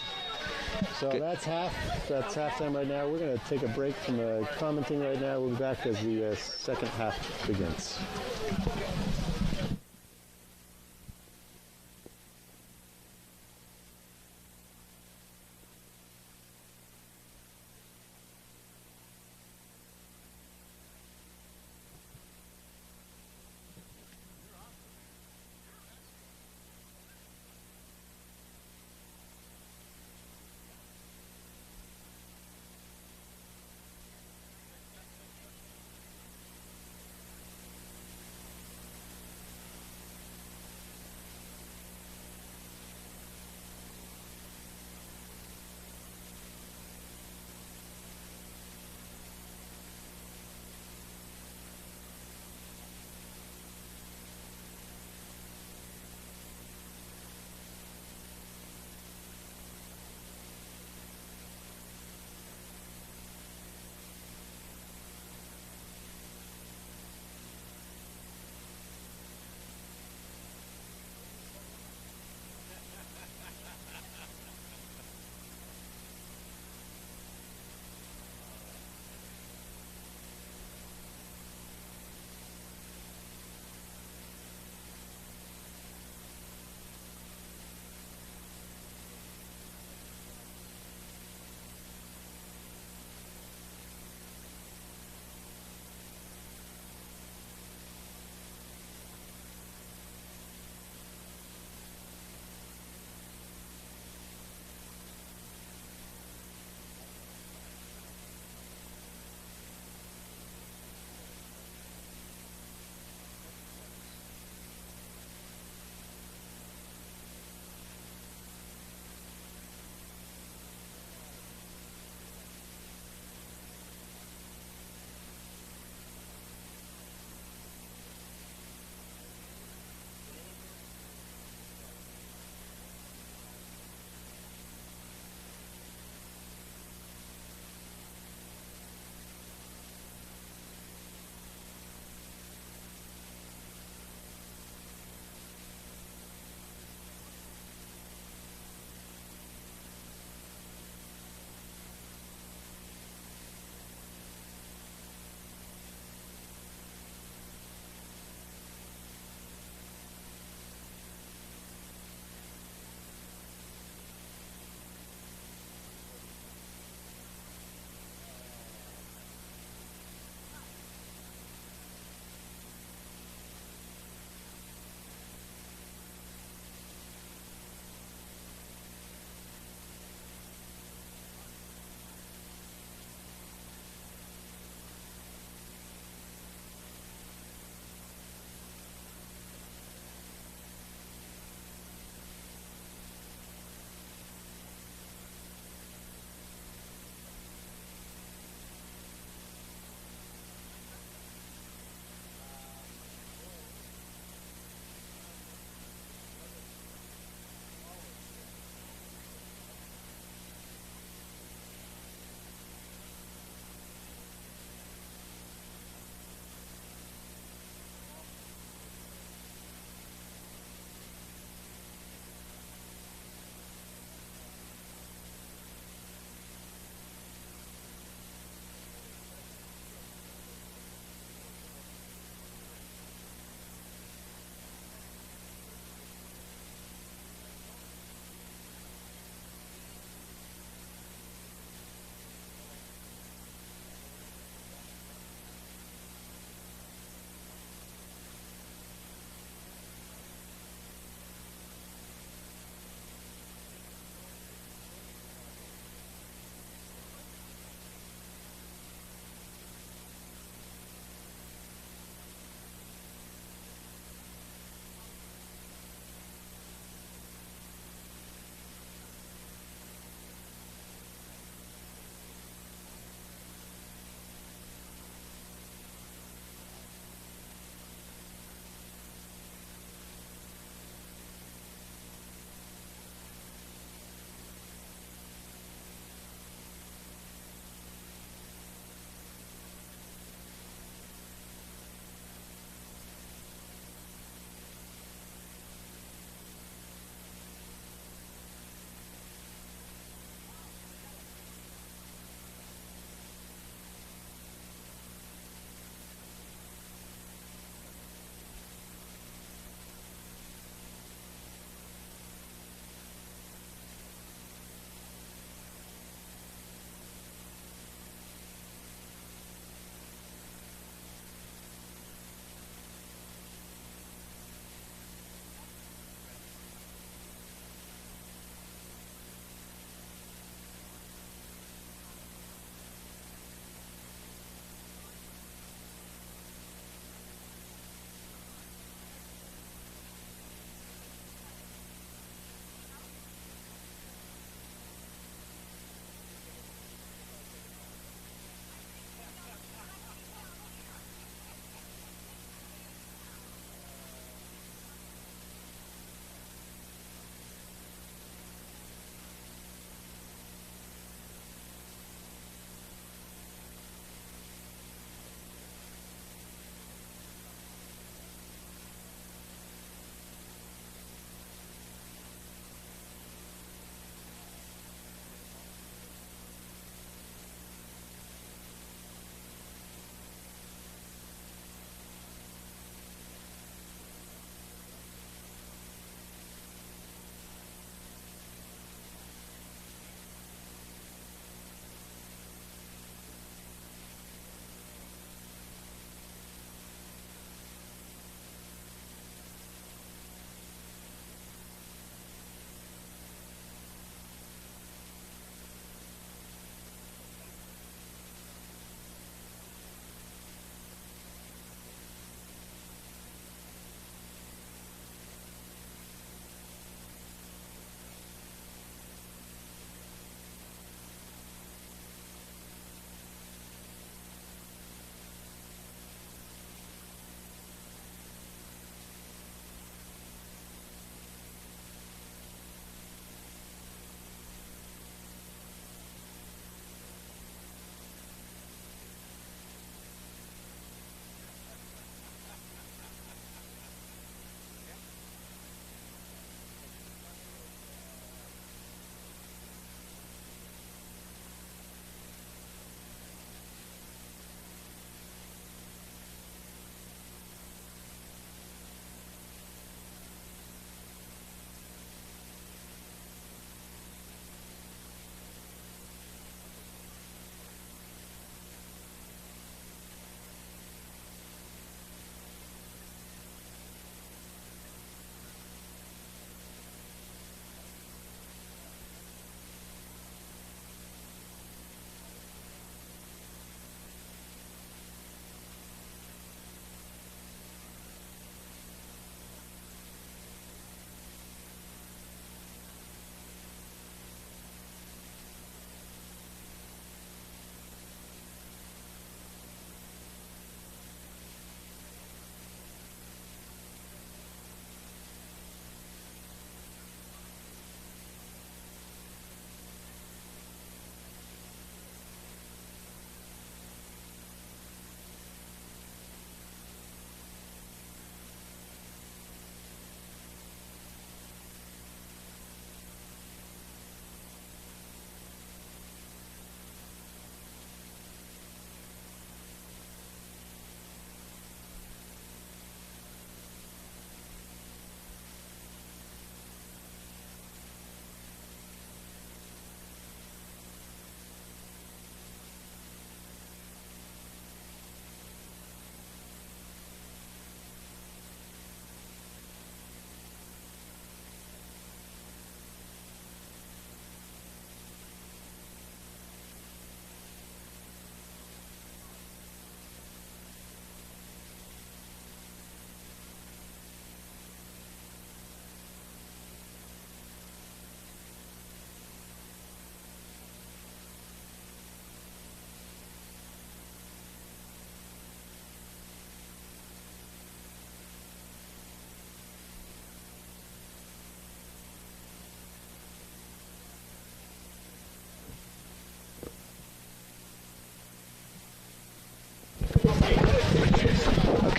So that's half. That's halftime right now. We're going to take a break from commenting right now. We'll be back as the second half begins.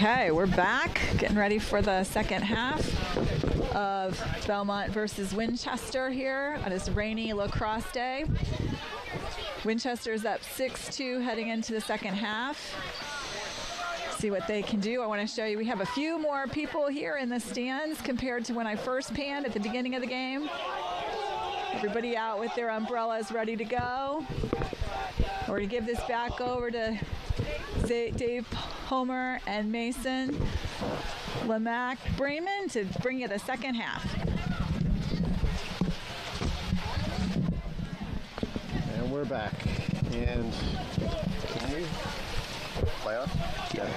Okay, we're back, getting ready for the second half of Belmont versus Winchester here on this rainy lacrosse day. Winchester's up 6-2 heading into the second half. See what they can do. I want to show you, we have a few more people here in the stands compared to when I first panned at the beginning of the game. Everybody out with their umbrellas ready to go. We're going to give this back over to Dave Homer and Mason Lamack Bremen to bring you the second half. And we're back. And can we play on? Yeah.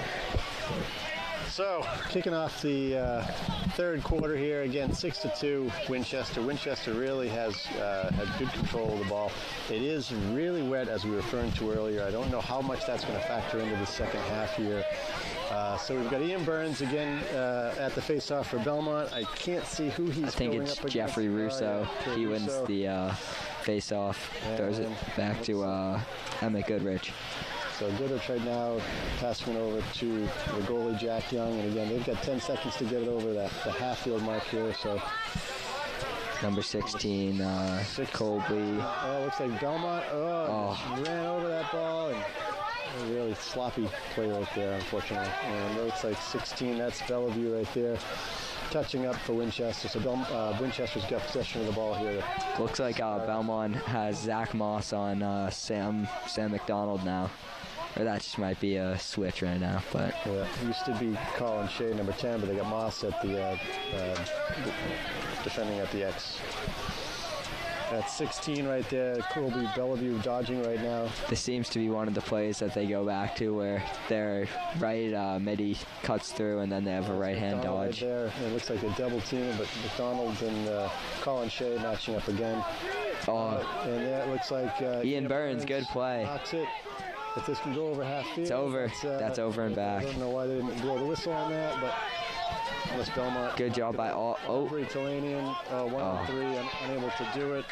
So, kicking off the third quarter here, again, 6-2 Winchester. Winchester really has had good control of the ball. It is really wet, as we were referring to earlier. I don't know how much that's going to factor into the second half here. So we've got Ian Burns again at the face-off for Belmont. I can't see who he's going up against. I think it's Jeffrey Russo. He wins the face-off, throws it back to Emmett Goodrich. So Goodrich right now passing it over to the goalie Jack Young, and again they've got 10 seconds to get it over the half-field mark here. So number 16, Colby. Oh, looks like Belmont. Just ran over that ball, and a really sloppy play right there, unfortunately. And it looks like 16. That's Bellevue right there, touching up for Winchester. So Winchester's got possession of the ball here. Looks like Belmont has Zach Moss on Sam McDonald now. Or that just might be a switch right now, but yeah, it used to be Colin Shea, number 10, but they got Moss at the defending at the X. That's 16 right there. Colby Bellevue dodging right now. This seems to be one of the plays that they go back to where their right midi cuts through and then they have a right-hand dodge. Right there. It looks like a double team, but McDonald and Colin Shea matching up again. And that looks like Ian Burns, good play. Knocks it. If this can go over half field, it's over. That's over and back. I don't know why they didn't blow the whistle on that, but unless Belmont. Good job by Talanian, 1-3, unable to do it.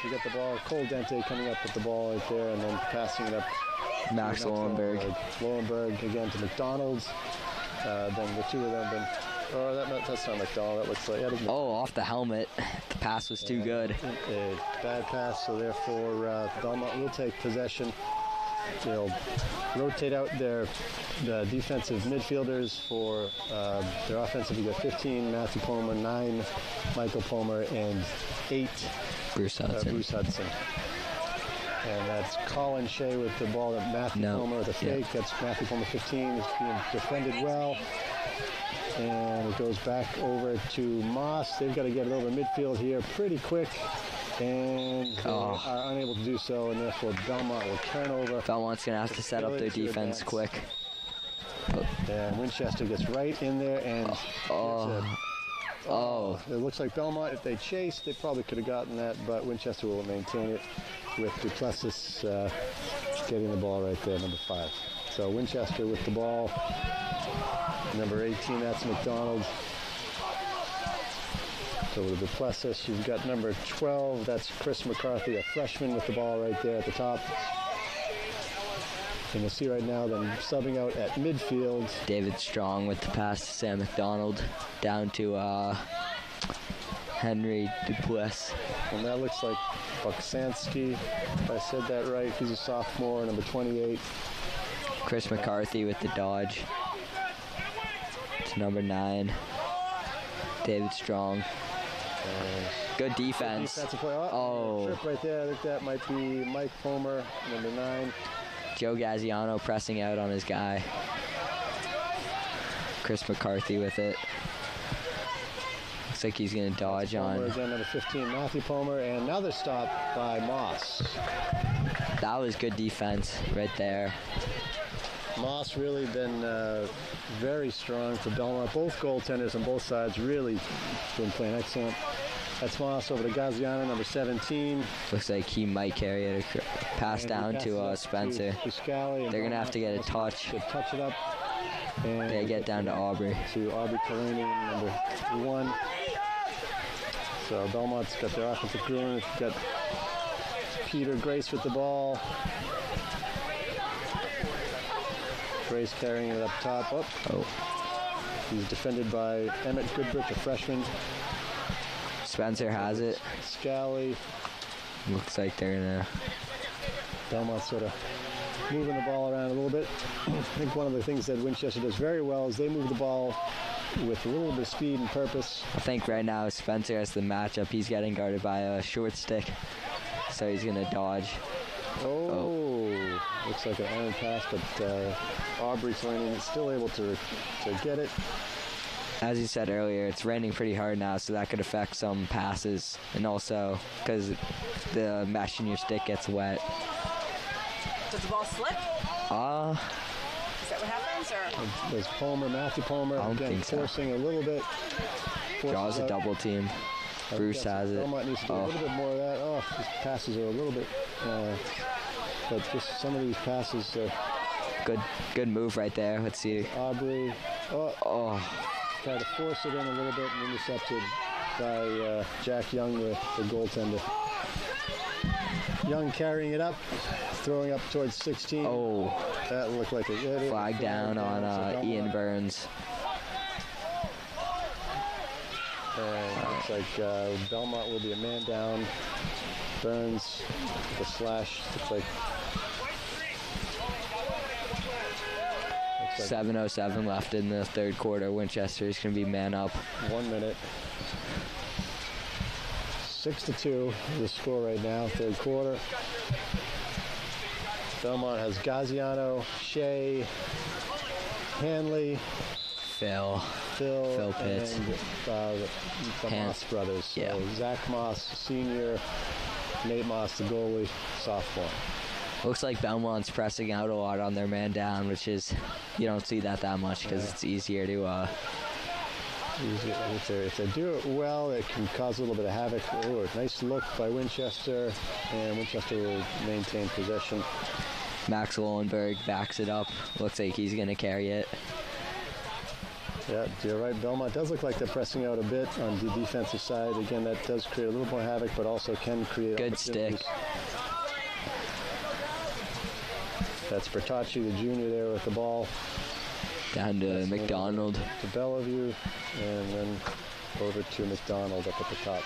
You get the ball. Cole Dente coming up with the ball right there, and then passing it up. Max Lowenberg. Lowenberg again to McDonald's. Then the two of them. That's not McDonald. That looks like. Off the helmet. The pass was too good. A bad pass, so therefore Belmont will take possession. They'll rotate out their defensive midfielders for their offensive. We got 15, Matthew Palmer, 9, Michael Palmer, and 8, Bruce Hudson. And that's Colin Shea with the ball at Matthew Palmer with a fake. That's Matthew Palmer, 15, is being defended well. And it goes back over to Moss. They've got to get it over midfield here pretty quick. And they are unable to do so, and therefore Belmont will turn over. Belmont's going to have to set up their defense quick. And Winchester gets right in there, and it looks like Belmont, if they chased, they probably could have gotten that, but Winchester will maintain it with Duplessis getting the ball right there, number 5. So Winchester with the ball. Number 18, that's McDonald. So with Duplessis, you've got number 12, that's Chris McCarthy, a freshman with the ball right there at the top. And you'll see right now them subbing out at midfield. David Strong with the pass to Sam McDonald, down to Henry Duplessis. And that looks like Buksansky, if I said that right. He's a sophomore, number 28. Chris McCarthy with the dodge. To number 9, David Strong. Good defense. Defensive play. Trip right there. I think that might be Mike Palmer, number 9. Joe Gaziano pressing out on his guy. Chris McCarthy with it. Looks like he's going to dodge on. Again, number 15, Matthew Palmer, and another stop by Moss. That was good defense right there. Moss really been very strong for Belmont. Both goaltenders on both sides really been playing excellent. That's Moss over to Gaziano, number 17. Looks like he might carry it. Pass down to Spencer. They're going to have to get a touch. Touch it up. And they get down to Aubrey. To Aubrey Talanian, number 1. So Belmont's got their offensive groom. It's got Peter Grace with the ball. Grace carrying it up top. Oh. He's defended by Emmett Goodrich, a freshman. Spencer has it. Scally. Looks like they're gonna. Belmont sort of moving the ball around a little bit. I think one of the things that Winchester does very well is they move the ball with a little bit of speed and purpose. I think right now Spencer has the matchup. He's getting guarded by a short stick, so he's gonna dodge. Looks like an iron pass, but Aubrey's landing is still able to get it. As you said earlier, it's raining pretty hard now, so that could affect some passes, and also because the mesh in your stick gets wet. Does the ball slip? Is that what happens, or? There's Matthew Palmer, I don't again, think so. forcing a little bit. Draws a double team. Bruce has it. Belmont needs to do a little bit more of that. These passes are a little bit, but just some of these passes. Good move right there. Let's see. Aubrey. Tried to force it in a little bit and intercepted by Jack Young, the goaltender. Young carrying it up, throwing up towards 16. That looked like a flag down on Ian Burns. And looks like Belmont will be a man down. Burns, the slash, looks like 7:07 left in the third quarter. Winchester is going to be man up. 1 minute. 6-2 the score right now, third quarter. Belmont has Gaziano, Shea, Hanley, Phil Pitts, and the Moss brothers. So Zach Moss, senior, Nate Moss, the goalie, sophomore. Looks like Belmont's pressing out a lot on their man down, which is, you don't see that much because it's easier to... If they do it well, it can cause a little bit of havoc. Nice look by Winchester, and Winchester will maintain possession. Max Lowenberg backs it up. Looks like he's going to carry it. Yeah, you're right. Belmont does look like they're pressing out a bit on the defensive side. Again, that does create a little more havoc, but also can create good stick. That's Bertocci, the junior, there with the ball. Down to McDonald. To Bellevue, and then over to McDonald up at the top.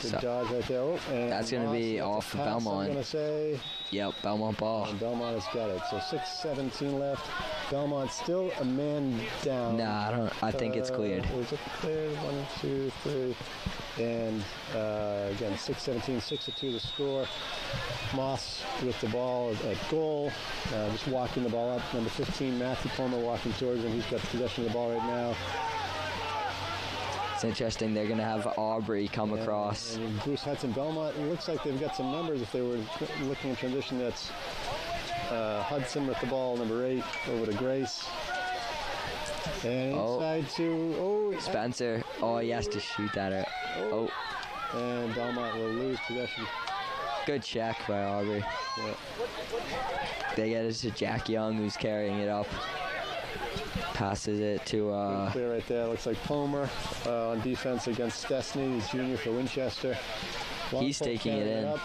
Good dodge right there. And that's going to be off of Belmont. I'm going to say. Yep, Belmont ball. And Belmont has got it. So 6:17 left. Belmont still a man down. Nah, I think it's cleared. Is it cleared? 1, 2, 3. And again, 6:17, 6-2 the score. Moss with the ball at goal, just walking the ball up. Number 15, Matthew Palmer, walking towards him. He's got possession of the ball right now. It's interesting. They're going to have Aubrey come across. And Bruce Hudson. Belmont, it looks like they've got some numbers. If they were looking in transition, that's Hudson with the ball, number 8, over to Grace. And inside to Spencer. He has to shoot that out. And Belmont will lose possession. Good check by Aubrey. Yeah. They get it to Jack Young, who's carrying it up. Passes it to... clear right there. Looks like Palmer on defense against Stesney, the junior for Winchester. He's taking it in.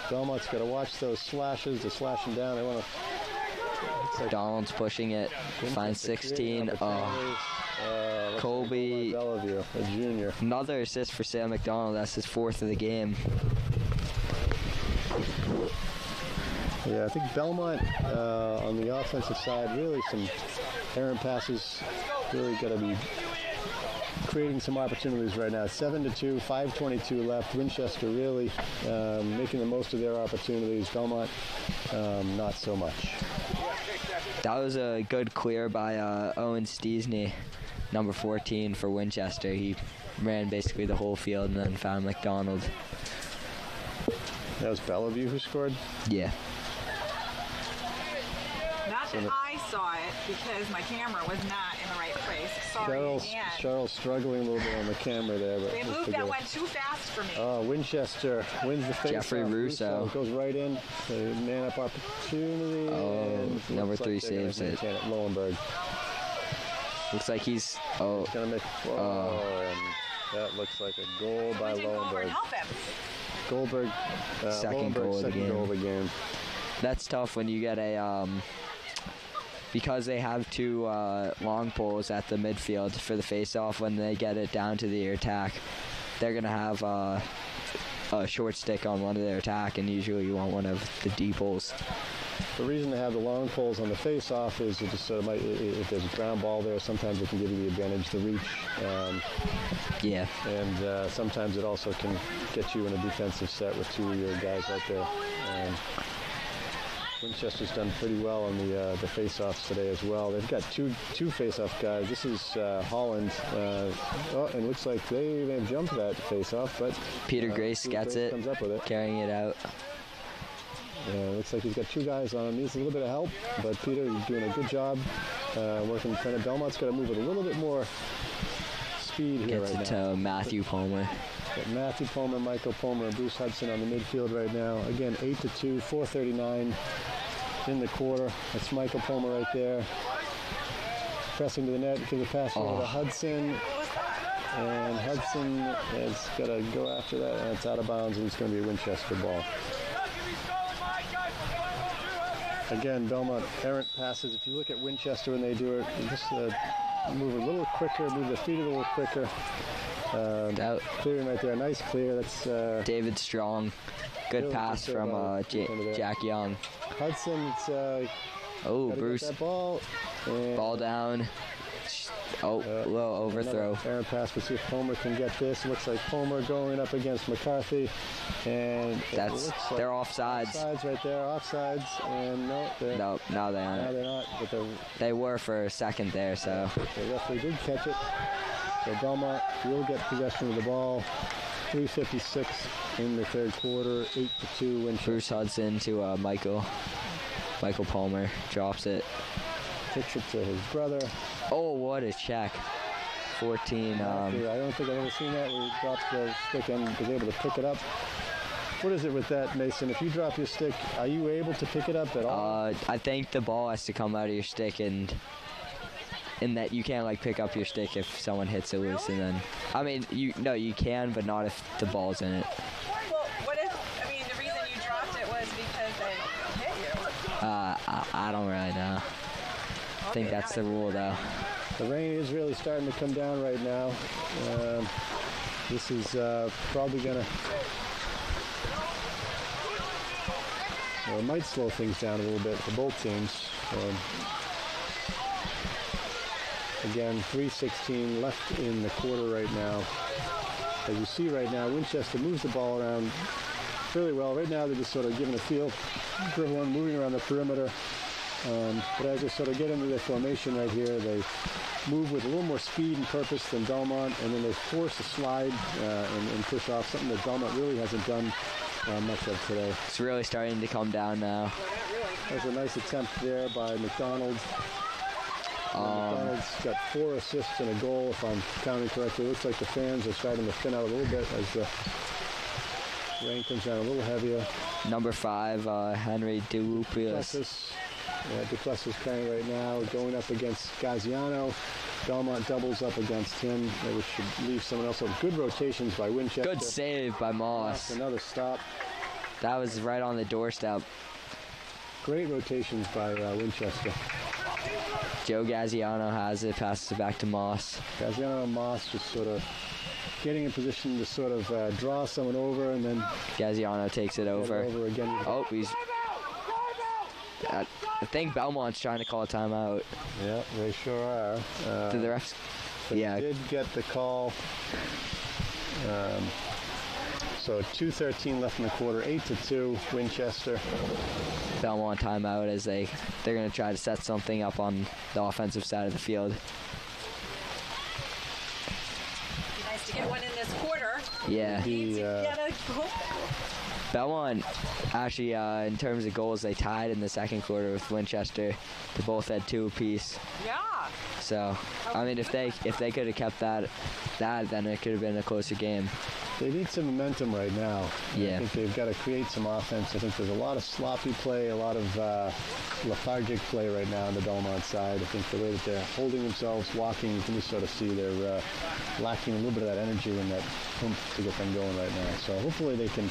Belmont's got to watch those slashes. They're slashing down. They want to... Donald's pushing it. Finds 16. Colby. Bellevue, a junior. Another assist for Sam McDonald. That's his 4th of the game. Yeah, I think Belmont on the offensive side, really some errant passes, really got to be creating some opportunities right now. 7-2, 5:22 left. Winchester really making the most of their opportunities. Belmont, not so much. That was a good clear by Owen Steesney, number 14 for Winchester. He ran basically the whole field and then found McDonald. That was Bellevue who scored? Yeah. Not that I saw it, because my camera was not in the right place. Sorry again. Charles struggling a little bit on the camera there. But they moved that went too fast for me. Winchester wins the face. Jeffrey Russo goes right in. The man-up opportunity. And number 3 saves it. Lowenberg. Looks like he's... He's going to make... and that looks like a goal by Lowenberg. Help him. Goldberg, second Lowenberg, goal of the game. Goal of the game. that's tough when you get a because they have two long poles at the midfield for the face-off. When they get it down to the attack, they're gonna have a short stick on one of their attack, and usually you want one of the D poles. The reason to have the long poles on the face-off is it just might, if there's a ground ball there, sometimes it can give you the advantage to reach. Yeah. And sometimes it also can get you in a defensive set with two of your guys out there. Winchester's done pretty well on the face-offs today as well. They've got two face-off guys. This is Holland. And it looks like they may have jumped that face-off, but Peter Grace gets it, comes up with it, carrying it out. Looks like he's got two guys on him. Needs a little bit of help, but Peter is doing a good job working in front of Belmont's got to move with a little bit more speed here Gets right it now. to Matthew Palmer. Got Matthew Palmer, Michael Palmer, and Bruce Hudson on the midfield right now. Again, 8-2, 4:39 in the quarter. That's Michael Palmer right there. Pressing to the net, gives a pass over to Hudson. And Hudson has got to go after that, and it's out of bounds, and it's going to be a Winchester ball. Again, Belmont errant passes. If you look at Winchester when they do it, just move a little quicker, move the feet a little quicker. Clearing right there, nice clear. That's David Strong. Good really pass good from Jack Young. Hudson, it's Bruce. that ball. And Ball down. Low overthrow. Errant pass. We'll see if Palmer can get this. Looks like Palmer going up against McCarthy. And they're offsides. Offsides right there, offsides. And no, they aren't. No, they're not. But they were for a second there, so. The referee did catch it. So Belmont will get possession of the ball. 3:56 in the third quarter, 8-2 Winchester. Bruce Hudson to Michael Palmer drops it. Kicks it to his brother. Oh, what a check. 14. I don't think I've ever seen that where he drops the stick and is able to pick it up. What is it with that, Mason? If you drop your stick, are you able to pick it up at all? I think the ball has to come out of your stick, and in that you can't like pick up your stick if someone hits it loose, and then you can, but not if the ball's in it. Well, what if, the reason you dropped it was because they hit you? I don't really know. I think that's the rule, though. The rain is really starting to come down right now. This is probably going to... Well, it might slow things down a little bit for both teams. Again, 3:16 left in the quarter right now. As you see right now, Winchester moves the ball around fairly well. Right now, they're just sort of giving a feel, dribbling, moving around the perimeter. But as they sort of get into their formation right here, they move with a little more speed and purpose than Belmont, and then they force a slide and push off, something that Belmont really hasn't done much of today. It's really starting to come down now. There's a nice attempt there by McDonald. McDonald's got 4 assists and a goal, if I'm counting correctly. Looks like the fans are starting to thin out a little bit as the rain comes down a little heavier. Number 5, Henry Dupuis. Duplessis playing right now, going up against Gaziano. Belmont doubles up against him, which should leave someone else. Good rotations by Winchester. Good save by Moss. Another stop. That was right on the doorstep. Great rotations by Winchester. Joe Gaziano has it, passes it back to Moss. Gaziano and Moss just sort of getting in position to sort of draw someone over, and then Gaziano takes it over. Again. He's... I think Belmont's trying to call a timeout. Yeah, they sure are. Did the refs? Yeah. They did get the call. So 2:13 left in the quarter, 8-2 Winchester. Belmont timeout as they're going to try to set something up on the offensive side of the field. Be nice to get one in this quarter. Yeah. Belmont, actually, in terms of goals, they tied in the second quarter with Winchester. They both had 2 apiece. Yeah. So, if they could have kept that, then it could have been a closer game. They need some momentum right now. Yeah. I think they've got to create some offense. I think there's a lot of sloppy play, a lot of lethargic play right now on the Belmont side. I think the way that they're holding themselves, walking, you can just sort of see they're lacking a little bit of that energy and that oomph to get them going right now. So hopefully they can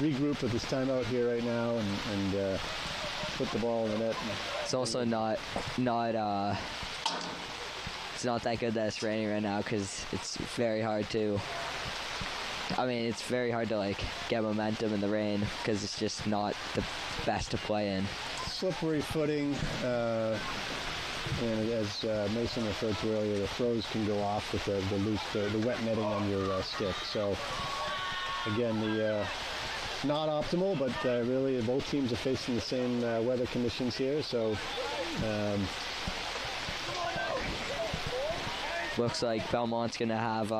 regroup with this timeout here right now and put the ball in the net. It's also not it's not that good that it's raining right now because it's very hard to. I mean, it's very hard to like get momentum in the rain because it's just not the best to play in. Slippery footing, and as Mason referred to earlier, the throws can go off with the wet netting on your stick. So again, the not optimal, but really both teams are facing the same weather conditions here. So. Looks like Belmont's going to have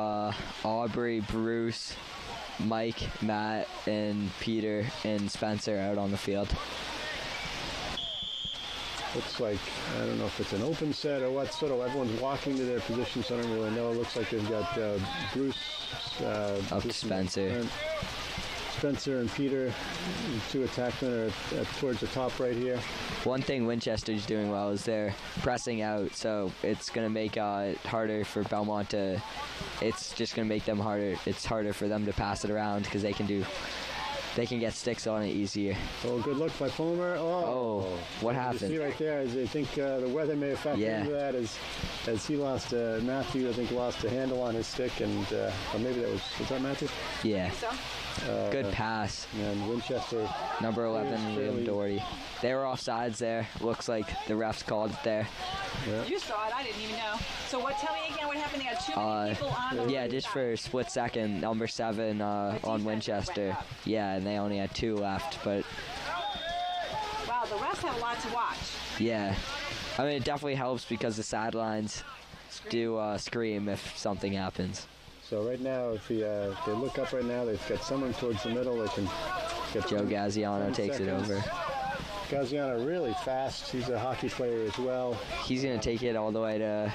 Aubrey, Bruce, Mike, Matt, and Peter and Spencer out on the field. Looks like, I don't know if it's an open set or what, sort of everyone's walking to their position, so I don't really know. It looks like they've got Bruce. Up to Spencer. Spencer and Peter, two attackmen are towards the top right here. One thing Winchester's doing well is they're pressing out, so it's going to make it harder for Belmont to. It's just going to make them harder. It's harder for them to pass it around because they can get sticks on it easier. Oh, good look by Palmer. Oh, what happened? You see right there, as I think the weather may have factored into that, as he lost, Matthew, I think, lost a handle on his stick, and or maybe was that Matthew? Yeah. Good pass. And Winchester. Number 11, Liam Doherty. They were offsides there. Looks like the refs called it there. Yeah. You saw it. I didn't even know. So tell me again what happened. They had too many people on. Yeah, just for a split second, number 7 on Winchester. Yeah, and they only had 2 left. But wow, the refs have a lot to watch. Yeah, I mean it definitely helps because the sidelines do scream if something happens. So right now, if they look up right now, they've got someone towards the middle. They can get Joe Gaziano takes it over. Gaziano really fast. He's a hockey player as well. He's going to take it all the way to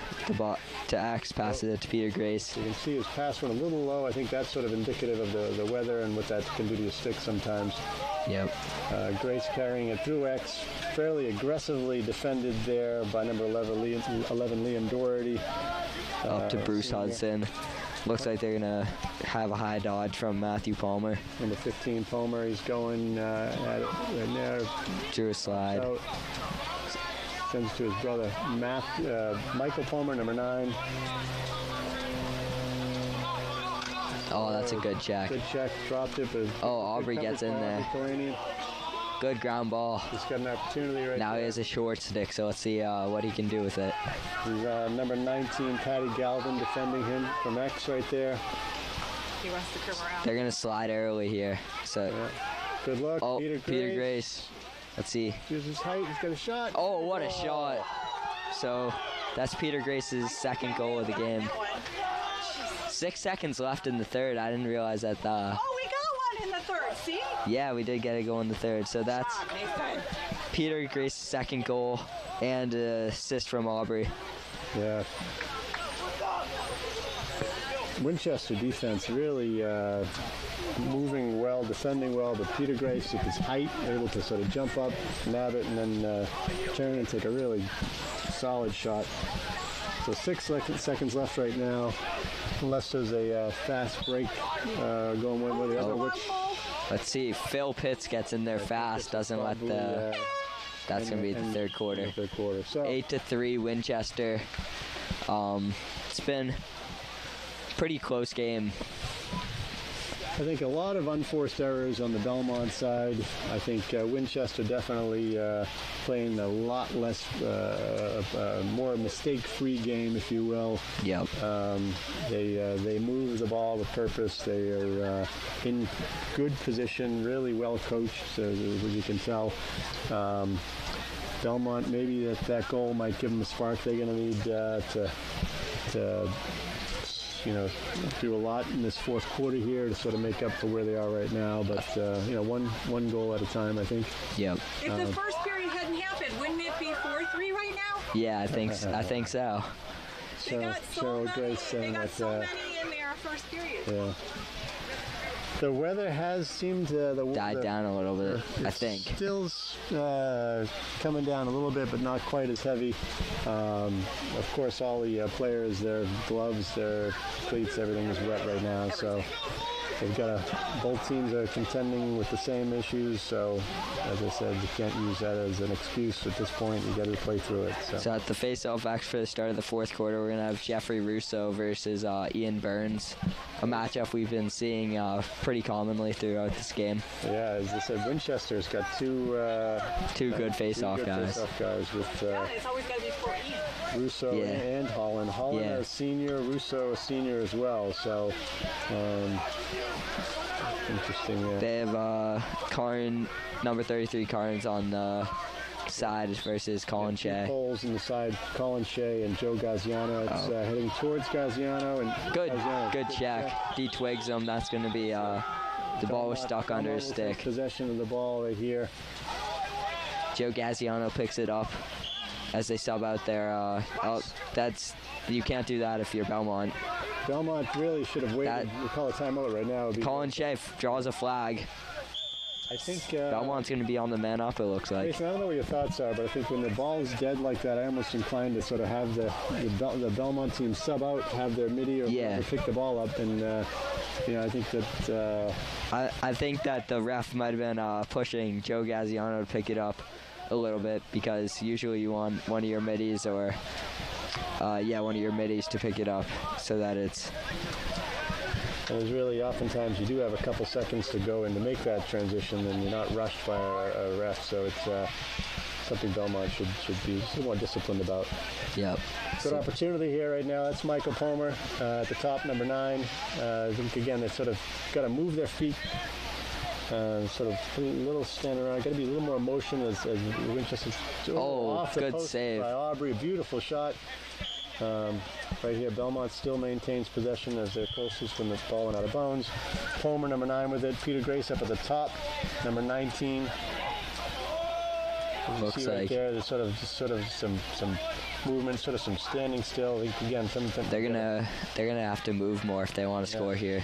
Axe, pass it to Peter Grace. You can see his pass went a little low. I think that's sort of indicative of the weather and what that can do to your stick sometimes. Yep. Grace carrying it through X. Fairly aggressively defended there by number 11 Liam Doherty. Up to Bruce Hudson. Looks like they're going to have a high dodge from Matthew Palmer. Number 15, Palmer, he's going at it right there. Drew a slide. Out. Sends to his brother, Michael Palmer, number 9. Oh, that's a good check. Good check, dropped it. But Aubrey gets in there. Good ground ball. He's got an opportunity right now. There. He has a short stick, so let's see what he can do with it. He's number 19, Patty Galvin, defending him from X right there. He wants to come around. They're going to slide early here. So. Yeah. Good luck, oh, Peter Grace. Let's see. Here's his height. He's got a shot. Oh, what a shot. So that's Peter Grace's second goal of the game. 6 seconds left in the third. I didn't realize that. Oh, we got one in the third, see? Yeah, we did get a goal in the third. So that's Peter Grace's second goal and an assist from Aubrey. Yeah. Winchester defense really moving well, defending well, but Peter Grace with his height, able to sort of jump up, nab it, and then turn and take a really solid shot. So 6 seconds left right now. Unless there's a fast break going one way or the other. Which let's see. Phil Pitts gets in there fast. Doesn't let the. That's gonna be the third quarter. So 8-3 Winchester. It's been a pretty close game. I think a lot of unforced errors on the Belmont side. I think Winchester definitely playing a lot less, more mistake-free game, if you will. Yep. They move the ball with purpose. They are in good position, really well coached, as you can tell. Belmont, maybe that goal might give them a spark they're going to need to do a lot in this fourth quarter here to sort of make up for where they are right now. But one goal at a time, I think. Yep. If the first period hadn't happened, wouldn't it be 4-3 right now? Yeah, I think so. They got so many in there first period. Yeah. The weather has seemed to died down a little bit, I think. Still's coming down a little bit, but not quite as heavy. Of course, all the players, their gloves, their cleats, everything is wet right now. So they've got both teams are contending with the same issues. So, as I said, you can't use that as an excuse at this point. You got to play through it. So at the face-off action for the start of the fourth quarter, we're gonna have Jeffrey Russo versus Ian Burns, a matchup we've been seeing pretty commonly throughout this game. Yeah, as I said, Winchester's got two good face-off guys. With It's always got to be for Ian. Russo and Holland. Holland a senior, Russo a senior as well. So interesting. Yeah. They have Karn, number 33 Karn's on the side versus Colin Shea. Holes in the side, Colin Shea and Joe Gaziano. It's heading towards Gaziano. And Good check. D twigs him. That's going to be the ball was stuck under his stick. Possession of the ball right here. Joe Gaziano picks it up as they sub out there. You can't do that if you're Belmont. Belmont really should have waited. We call a timeout right now. Colin Shea draws a flag. I think Belmont's going to be on the man up, it looks like. Jason, I don't know what your thoughts are, but I think when the ball is dead like that, I almost inclined to sort of have the Belmont team sub out, have their midi or pick the ball up, and I think that. I think that the ref might have been pushing Joe Gaziano to pick it up a little bit, because usually you want one of your middies or one of your middies to pick it up so that it's. And there's really oftentimes you do have a couple seconds to go and to make that transition, and you're not rushed by a ref. So it's something Belmont should be more disciplined about. Yep. Good opportunity here right now. That's Michael Palmer at the top, number 9. I think again they sort of got to move their feet. Sort of a little stand around. Got to be a little more motion as Winchester's off the good post save by Aubrey. Beautiful shot. Right here, Belmont still maintains possession as they're closest when the ball went out of bounds. Palmer, number 9 with it. Peter Grace up at the top, number 19. Looks see right like there, there's sort of some movement, sort of some standing still. Again, they're gonna have to move more if they want to score here,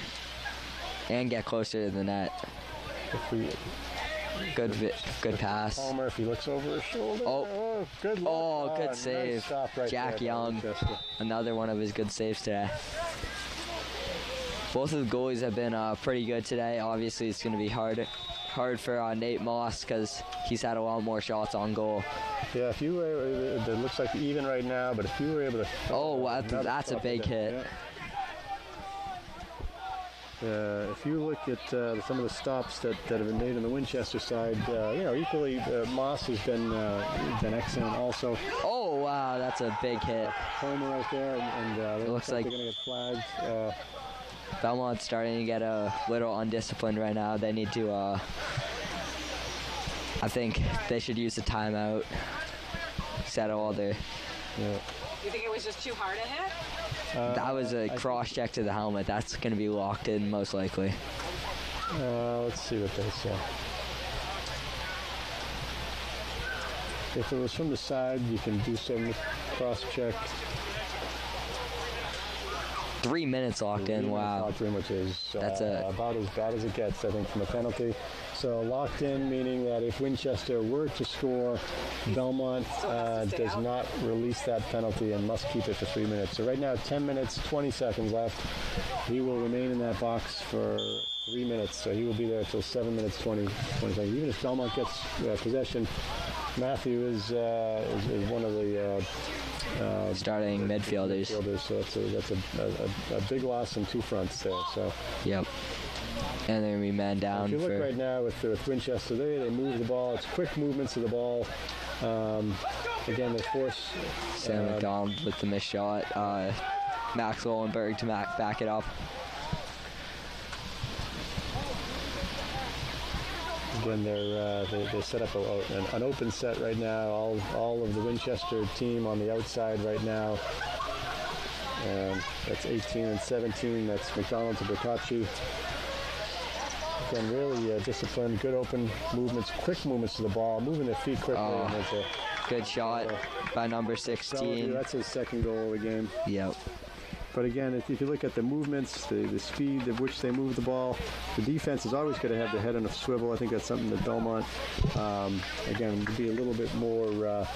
and get closer to the net. Good pass. Palmer, if he looks over his shoulder. Good look. Good save. Nice stop right Jack there, Young, Winchester. another one of his good saves today. Both of the goalies have been pretty good today. Obviously, it's going to be hard for Nate Moss because he's had a lot more shots on goal. Yeah, if you were, it looks like even right now, but if you were able to. That's a big hit. Yeah. If you look at some of the stops that have been made on the Winchester side, equally Moss has been excellent also. Oh wow, that's a big hit. Palmer right there, and it looks like they're going to get flagged. Belmont's starting to get a little undisciplined right now. They need to. I think they should use the timeout. Settle all their. Yeah. You think it was just too hard a hit? That was a cross check to the helmet. That's going to be locked in most likely. Let's see what they say. If it was from the side, you can do some cross check. 3 minutes locked in. Wow. Locked in, which is that's about as bad as it gets, I think, from a penalty. So locked in, meaning that if Winchester were to score, Belmont does not release that penalty and must keep it for 3 minutes. So right now, 10 minutes, 20 seconds left. He will remain in that box for 3 minutes. So he will be there until 7 minutes, 20 seconds. Even if Belmont gets possession, Matthew is one of the starting midfielders. So that's a big loss on 2 fronts there. So. Yep. And they're going to be man down. If you look right now with Winchester, they move the ball. It's quick movements of the ball. Again, they force Sam McDonald with the missed shot. Max Lowenberg to back it up. Again, they set up an open set right now. All of the Winchester team on the outside right now. That's 18 and 17. That's McDonald to Bertocci. Again, really disciplined, good open movements, quick movements to the ball, moving their feet quickly. Good shot by number 16. That's his second goal of the game. Yep. But again, if you look at the movements, the speed at which they move the ball, the defense is always going to have their head on a swivel. I think that's something that Belmont, again, would be a little bit more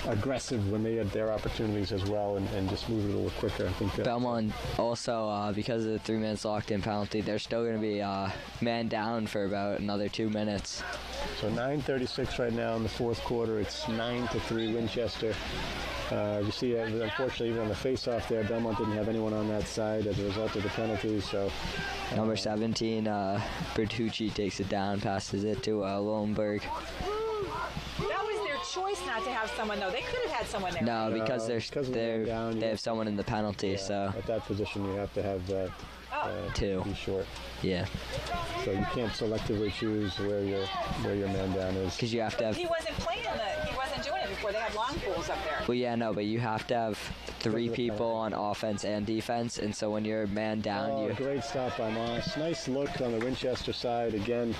aggressive when they had their opportunities as well, and just move it a little quicker. I think Belmont also, because of the 3 minutes locked-in penalty, they're still going to be man down for about another 2 minutes. So 9:36 right now in the fourth quarter. It's 9-3 Winchester. You see, unfortunately, even on the face-off there, Belmont didn't have anyone on that side as a result of the penalty. So number 17, Bertucci takes it down, passes it to Lowenberg. That was their choice not to have someone, though. They could have had someone there. No, because they have someone in the penalty. So at that position, you have to have two. Be short. Yeah. So you can't selectively choose where your man down is. Because you have to have. He wasn't playing he wasn't doing it before. They had long pools up there. Well, yeah, no, but you have to have 3 people on offense and defense, and so when you're man down, you. Great stop by Moss. Nice look on the Winchester side again.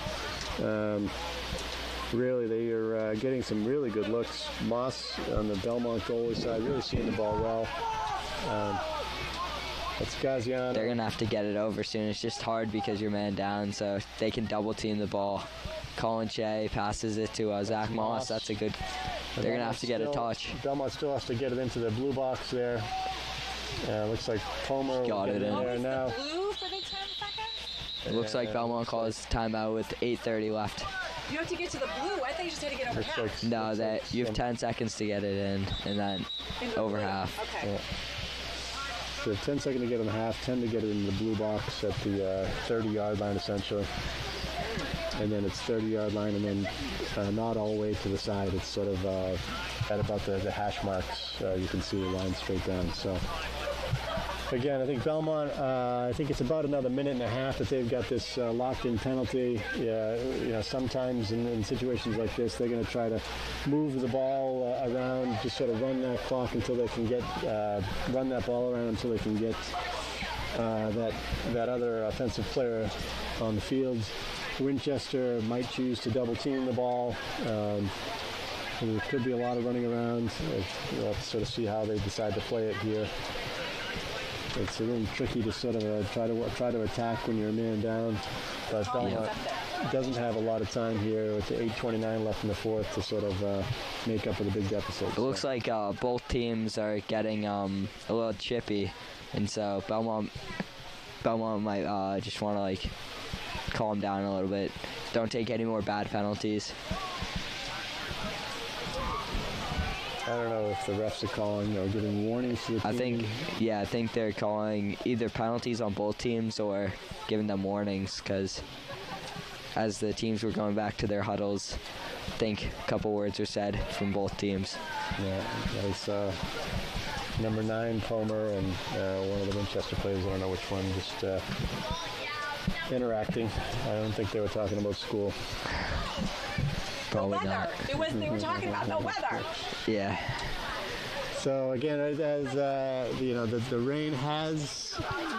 Really, they are getting some really good looks. Moss on the Belmont goalie side, really seeing the ball well. That's Gaziano. They're going to have to get it over soon. It's just hard because you're man down, so they can double team the ball. Colin Shea passes it to Zach Moss. That's a good. They're going to have to get a touch. Belmont still has to get it into the blue box there. Looks like Palmer got it in there now. Blue for the 10 seconds? It looks like Belmont calls timeout with 8:30 left. You have to get to the blue. I thought you just had to get over half. No, you have 10 seconds to get it in, and then over blue. half. Okay. Yeah. So 10 seconds to get in the half, 10 to get it in the blue box at the 30-yard line, essentially. And then it's 30-yard line, and then not all the way to the side. It's sort of at about the hash marks. You can see the line straight down. So again, I think Belmont. I think it's about another minute and a half that they've got this locked-in penalty. Sometimes in situations like this, they're going to try to move the ball around, just sort of run that clock until they can get run that ball around until they can get that other offensive player on the field. Winchester might choose to double team the ball. There could be a lot of running around. We'll have to sort of see how they decide to play it here. It's a little tricky to sort of try to attack when you're a man down, but Belmont doesn't have a lot of time here with the 8:29 left in the fourth to sort of make up for the big deficit. It looks like both teams are getting a little chippy, and so Belmont might just want to calm down a little bit. Don't take any more bad penalties. I don't know if the refs are calling or giving warnings to the team. I think they're calling either penalties on both teams or giving them warnings, because as the teams were going back to their huddles, I think a couple words were said from both teams. Yeah, that was number 9, Palmer, and one of the Winchester players, I don't know which one, just interacting. I don't think they were talking about school. Probably the weather. not. They were talking about the weather. Yeah. So again, as the rain has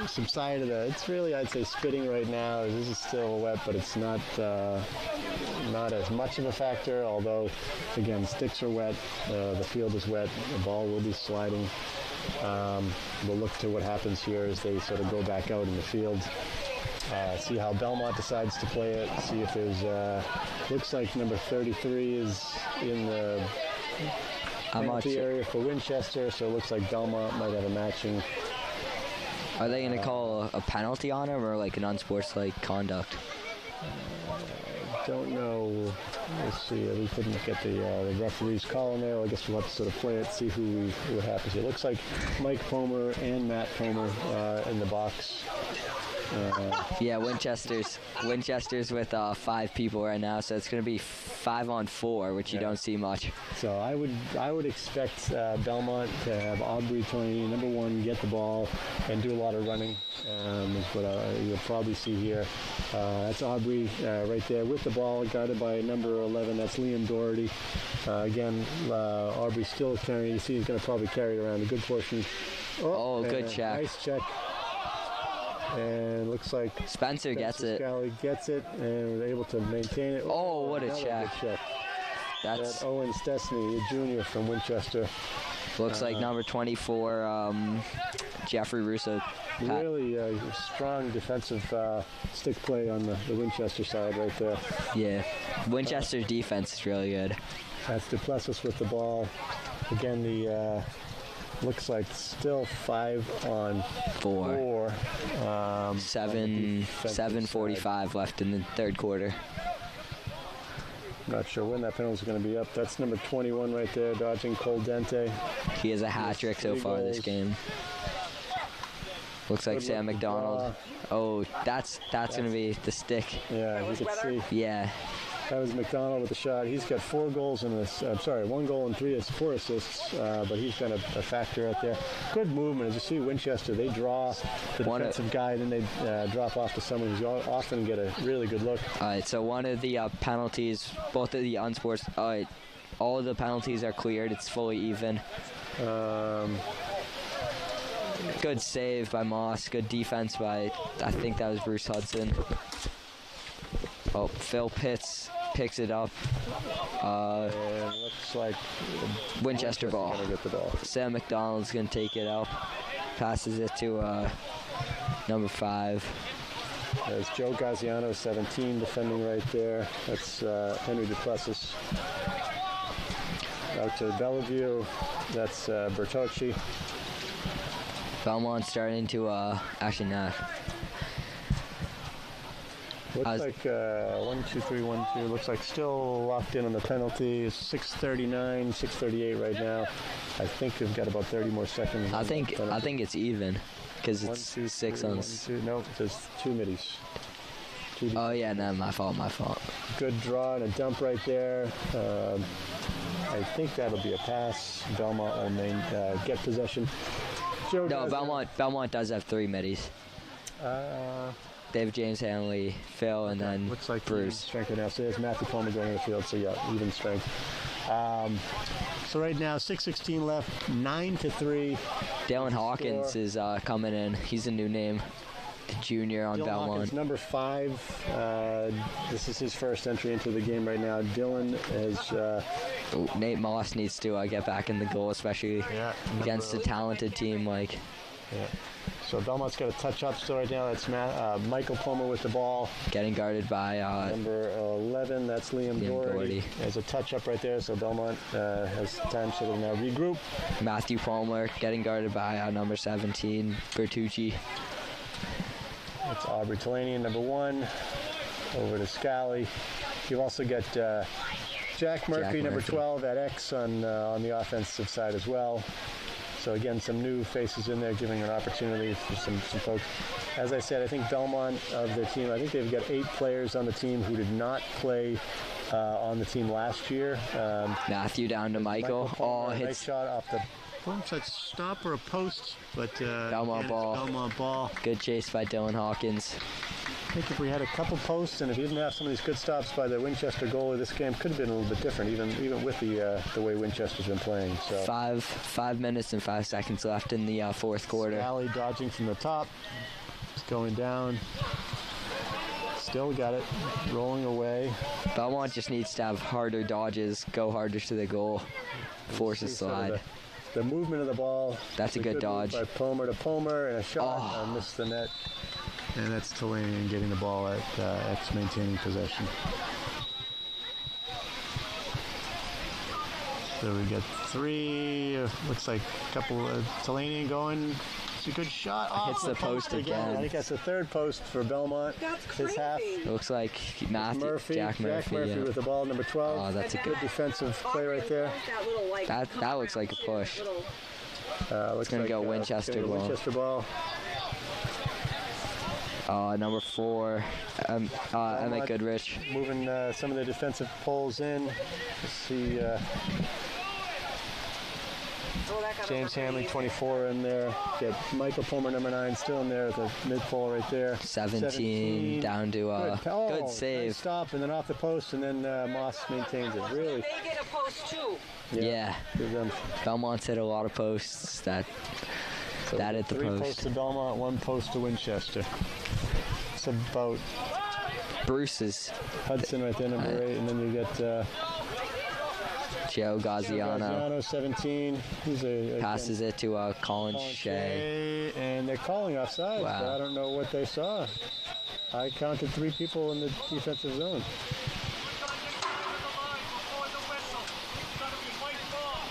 subsided. It's really, I'd say, spitting right now. This is still wet, but it's not as much of a factor. Although, again, sticks are wet, the field is wet, the ball will be sliding. We'll look to what happens here as they sort of go back out in the field. See how Belmont decides to play it. See if there's. Looks like number 33 is in the penalty area for Winchester, so it looks like Belmont might have a matching. Are they going to call a penalty on him or an unsportsmanlike conduct? Don't know. Let's see. We couldn't get the referee's call in there. I guess we'll have to sort of play it, see what happens. It looks like Mike Palmer and Matt Palmer in the box. Yeah, Winchester's with 5 people right now, so it's going to be 5-on-4, which you don't see much. So I would expect Belmont to have Aubrey Tony, number 1, get the ball and do a lot of running. Is what you'll probably see here. That's Aubrey right there with the ball, guarded by number 11. That's Liam Doherty. Again, Aubrey still carrying. You see, he's going to probably carry it around a good portion. Oh, good check. Nice check. And looks like Spencer gets it. Scally gets it and was able to maintain it. Oh, what a check. That's Owen Stesney, a junior from Winchester. Looks like number 24, Jeffrey Russo. Really strong defensive stick play on the Winchester side right there. Yeah, Winchester's defense is really good. That's Duplessis with the ball. Again, the looks like still 5-on-4. 7:45 left in the third quarter. Not sure when that penalty is going to be up. That's number 21 right there, dodging Cole Dente. He has a hat trick so far this game. Looks like Sam McDonald. Oh, that's going to be the stick. Yeah, you can see. Yeah. That was McDonald with the shot. He's got 4 goals in this. 1 goal and 4 assists. But he's got a factor out there. Good movement. As you see, Winchester, they draw the defensive guy, then they drop off to someone who's often get a really good look. All right, so one of the penalties, both of the unsports, all of the penalties are cleared. It's fully even. Good save by Moss. Good defense by, I think that was Bruce Hudson. Oh, Phil Pitts picks it up. And looks like Winchester ball. Gonna get the ball. Sam McDonald's going to take it up. Passes it to number 5. There's Joe Gaziano, 17, defending right there. That's Henry Duplessis. Out to Bellevue. That's Bertocci. Belmont starting to actually not. Looks like 1, 2, 3, 1, 2. Looks like still locked in on the penalty. It's 6:39, 6:38 right now. I think they've got about 30 more seconds. I think it's even because it's 1, 2, 6 3, on. 1, 2. No, there's 2 middies. Oh yeah, no, my fault. Good draw and a dump right there. I think that'll be a pass. Belmont will get possession. No, Belmont does have 3 middies. They have James Hanley, Phil, and then looks like Bruce. Strength right now. So there's Matthew Palmer going in the field. So yeah, even strength. So right now, 6:16 left, 9-3. Dylan Hawkins is coming in. He's a new name, the junior on Dylan Belmont. Hawkins, number 5. This is his first entry into the game right now. Dylan is. Nate Moss needs to get back in the goal, especially against a talented team like. Yeah. So Belmont's got a touch up still right now. That's Michael Palmer with the ball. Getting guarded by number 11. That's Liam Doherty. There's a touch up right there. So Belmont has time to now regroup. Matthew Palmer getting guarded by number 17, Bertucci. That's Aubrey Talanian, number 1. Over to Scally. You've also got Jack Murphy, number 12, at X on the offensive side as well. So again, some new faces in there, giving an opportunity for some folks. As I said, I think Belmont of the team, I think they've got 8 players on the team who did not play on the team last year. Matthew down to Michael. Palmer, Hits. nice shot off the stop or a post, but Belmont ball. Belmont ball. Good chase by Dylan Hawkins. I think if we had a couple posts and if you didn't have some of these good stops by the Winchester goalie, this game could have been a little bit different, even with the way Winchester's been playing. So 5 minutes and 5 seconds left in the fourth quarter. Scally dodging from the top. It's going down. Still got it. Rolling away. Belmont just needs to have harder dodges, go harder to the goal, force a slide. The movement of the ball. That's a good dodge. By Palmer to Palmer, and a shot. Missed the net. And that's Talanian getting the ball at X, maintaining possession. So we got 3. Looks like a couple of Talanian going. It's a good shot. Hits the post again. I think that's the 3rd post for Belmont. That's his half. Looks like Jack Murphy with the ball, number 12. Oh, that's a good defensive play right there. That looks like a push. It's going to go Winchester ball. Winchester ball. Number 4, Emmett Goodrich. Moving some of the defensive poles in. Let's see James Hanley, 24 in there. Get Michael Palmer, number 9, still in there at the mid pole right there. 17 down to good save. Nice stop, and then off the post, and then Moss maintains it. Really. They get a post too. Yeah. Belmont's hit a lot of posts that hit the 3 post. 3 posts to Belmont, 1 post to Winchester. It's about Bruce's. Hudson right there, number 8, and then you get Joe Gaziano 17. He's passes it to Colin Shea. And they're calling offside. Wow. So I don't know what they saw. I counted 3 people in the defensive zone.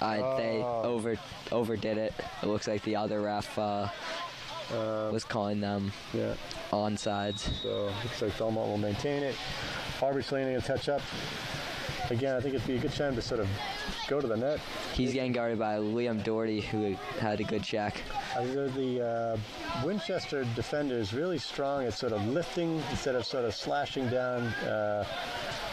They overdid it. It looks like the other ref was calling them onsides. So looks like Belmont will maintain it. Aubrey Delaney will touch up. Again, I think it'd be a good time to sort of go to the net. He's getting guarded by Liam Doherty, who had a good check. The Winchester defender is really strong at sort of lifting instead of sort of slashing down.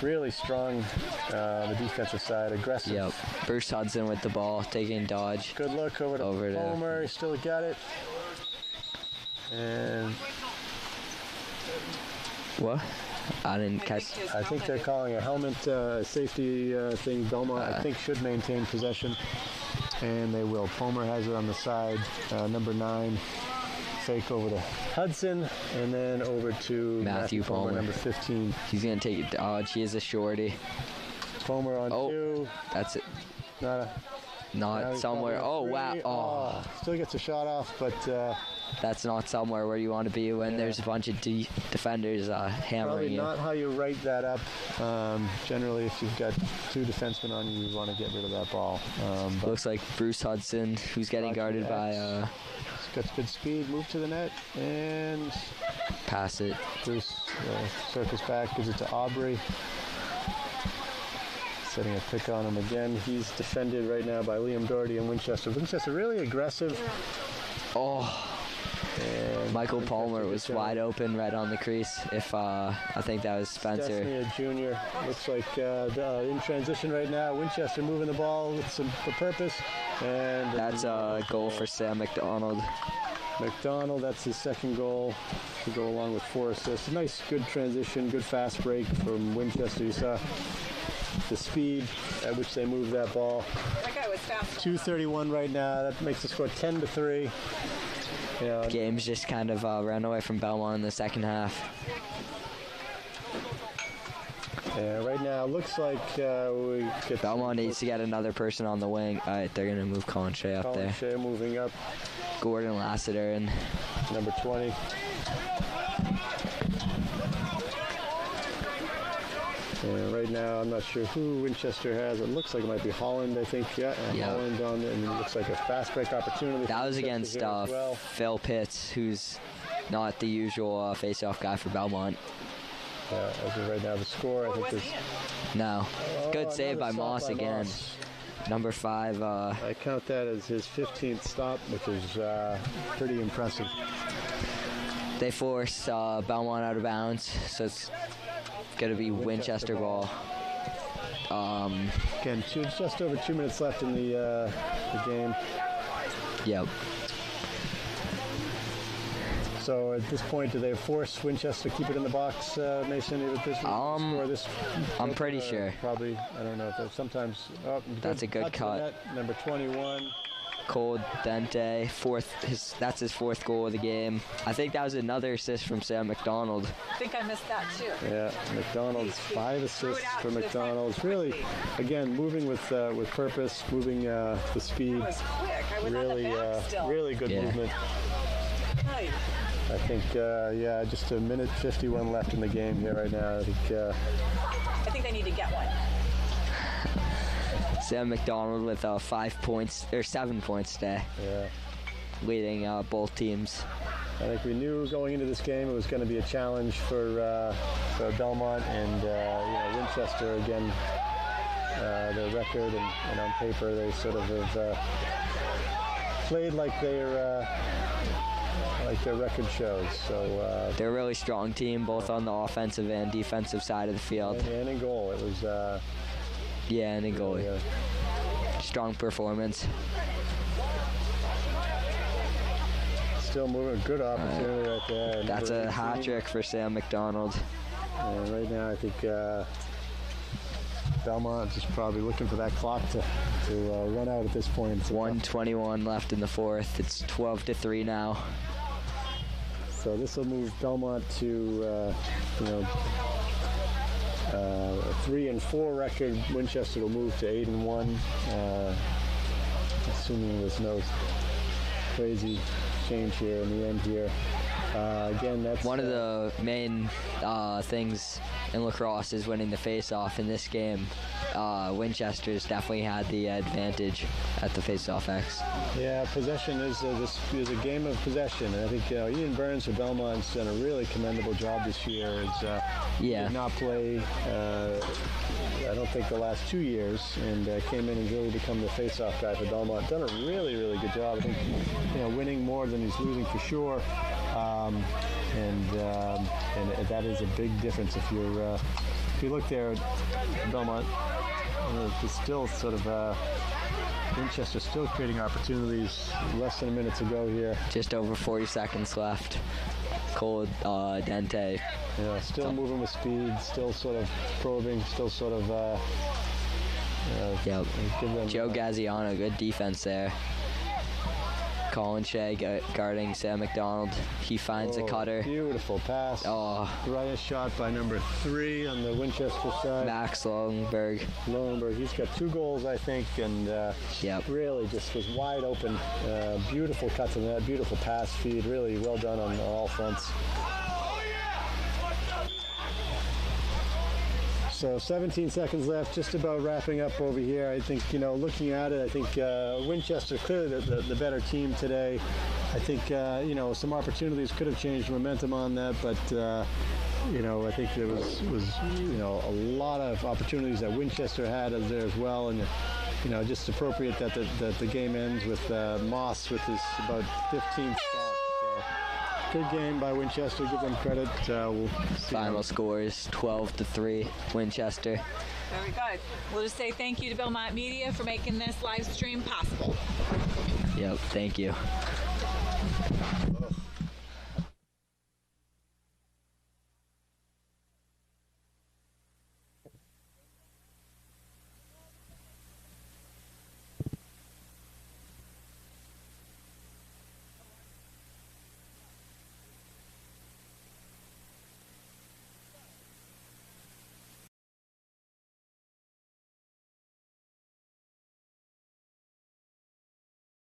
Really strong, the defensive side, aggressive. Yep. Bruce Hudson with the ball, taking dodge. Good look over to Palmer. He still got it. And what? I didn't catch. I think they're calling a helmet safety thing. Belmont, I think, should maintain possession, and they will. Palmer has it on the side. Number 9, fake over to Hudson, and then over to Matthew Palmer, number 15. He's gonna take a dodge. He is a shorty. Palmer on 2. That's it. Not somewhere. Oh, wow. Oh. Still gets a shot off, but that's not somewhere where you want to be when there's a bunch of defenders hammering probably you. not how you write that up. Generally, if you've got 2 defensemen on you, you want to get rid of that ball. Looks like Bruce Hudson, who's getting guarded by... He's got good speed, move to the net, and... pass it. Bruce circles back, gives it to Aubrey. Setting a pick on him again. He's defended right now by Liam Doherty and Winchester. Winchester really aggressive. Oh. And Michael Palmer was wide open right on the crease. I think that was Spencer. Definitely a junior. Looks like in transition right now. Winchester moving the ball with some purpose. And that's a goal for Sam McDonald. McDonald, that's his 2nd goal to go along with 4 assists. Nice, good transition, good fast break from Winchester. You saw the speed at which they moved that ball. That guy was fast. 2:31 right now. That makes the score 10-3. The game's just kind of ran away from Belmont in the second half. And right now, looks like we get... Belmont needs to get another person on the wing. All right, they're going to move Colin Shea up there. Colin Shea moving up. Gordon Lassiter and... number 20. And right now, I'm not sure who Winchester has. It looks like it might be Holland, I think. Yeah, Holland on there. And it looks like a fast break opportunity. That was against Phil Pitts, who's not the usual face-off guy for Belmont. As of right now, the score, I think is... No. Good save by Moss again. Number 5. I count that as his 15th stop, which is pretty impressive. They force Belmont out of bounds, so it's going to be Winchester ball. Again, just over 2 minutes left in the game. Yep. So at this point, do they force Winchester to keep it in the box, Mason? I'm pretty sure. Probably. I don't know. If sometimes. That's a good cut. Number 21. Cole Dente, that's his 4th goal of the game. I think that was another assist from Sam McDonald. I think I missed that too. Yeah, McDonald's 5 assists for McDonald's. Really, again, moving with purpose, moving with speed. That was quick. I was really, on the back still. really good movement. Right. I think, just a minute 51 left in the game here right now. I think they need to get one. Sam McDonald with 5 points, or 7 points today. Yeah. Leading both teams. I think we knew going into this game it was going to be a challenge for Belmont and Winchester again. Their record and on paper they sort of have played like their record shows. So they're a really strong team, both on the offensive and defensive side of the field. And in goal, it was. And in goal. Strong performance. Still moving, good opportunity right there. That's a hat trick for Sam McDonald. And right now, I think Belmont is probably looking for that clock to run out at this point. 1:21 left in the 4th. It's 12-3 now. So this will move Belmont to, a 3-4 record. Winchester will move to 8-1, assuming there's no crazy change here in the end here. Again, that's one of the main things in lacrosse is winning the face-off. In this game, Winchester's definitely had the advantage at the face-off X. Yeah, possession is a game of possession, and I think Ian Burns for Belmont's done a really commendable job this year. He did not play, I don't think, the last 2 years, and came in and really become the face-off guy for Belmont. Done a really, really good job. I think winning more than he's losing for sure. And that is a big difference if you look there at Belmont. It's still sort of Winchester still creating opportunities. Less than a minute to go here. Just over 40 seconds left. Cole Dente. Yeah, still moving with speed. Still sort of probing. Still sort of. Joe Gaziano, good defense there. Colin Shea guarding Sam McDonald. He finds a cutter. Beautiful pass. Right shot by number 3 on the Winchester side. Max Lowenberg. He's got 2 goals, I think, and really just was wide open. Beautiful cut to the net, beautiful pass feed. Really well done on all fronts. So 17 seconds left, just about wrapping up over here. I think, looking at it, I think Winchester clearly the better team today. I think, some opportunities could have changed momentum on that, but, I think there was a lot of opportunities that Winchester had there as well, and, just appropriate that the game ends with Moss with his about 15th stop. Good game by Winchester. Give them credit. We'll Final score is 12-3 Winchester. Very good. We'll just say thank you to Belmont Media for making this live stream possible. Yep, thank you.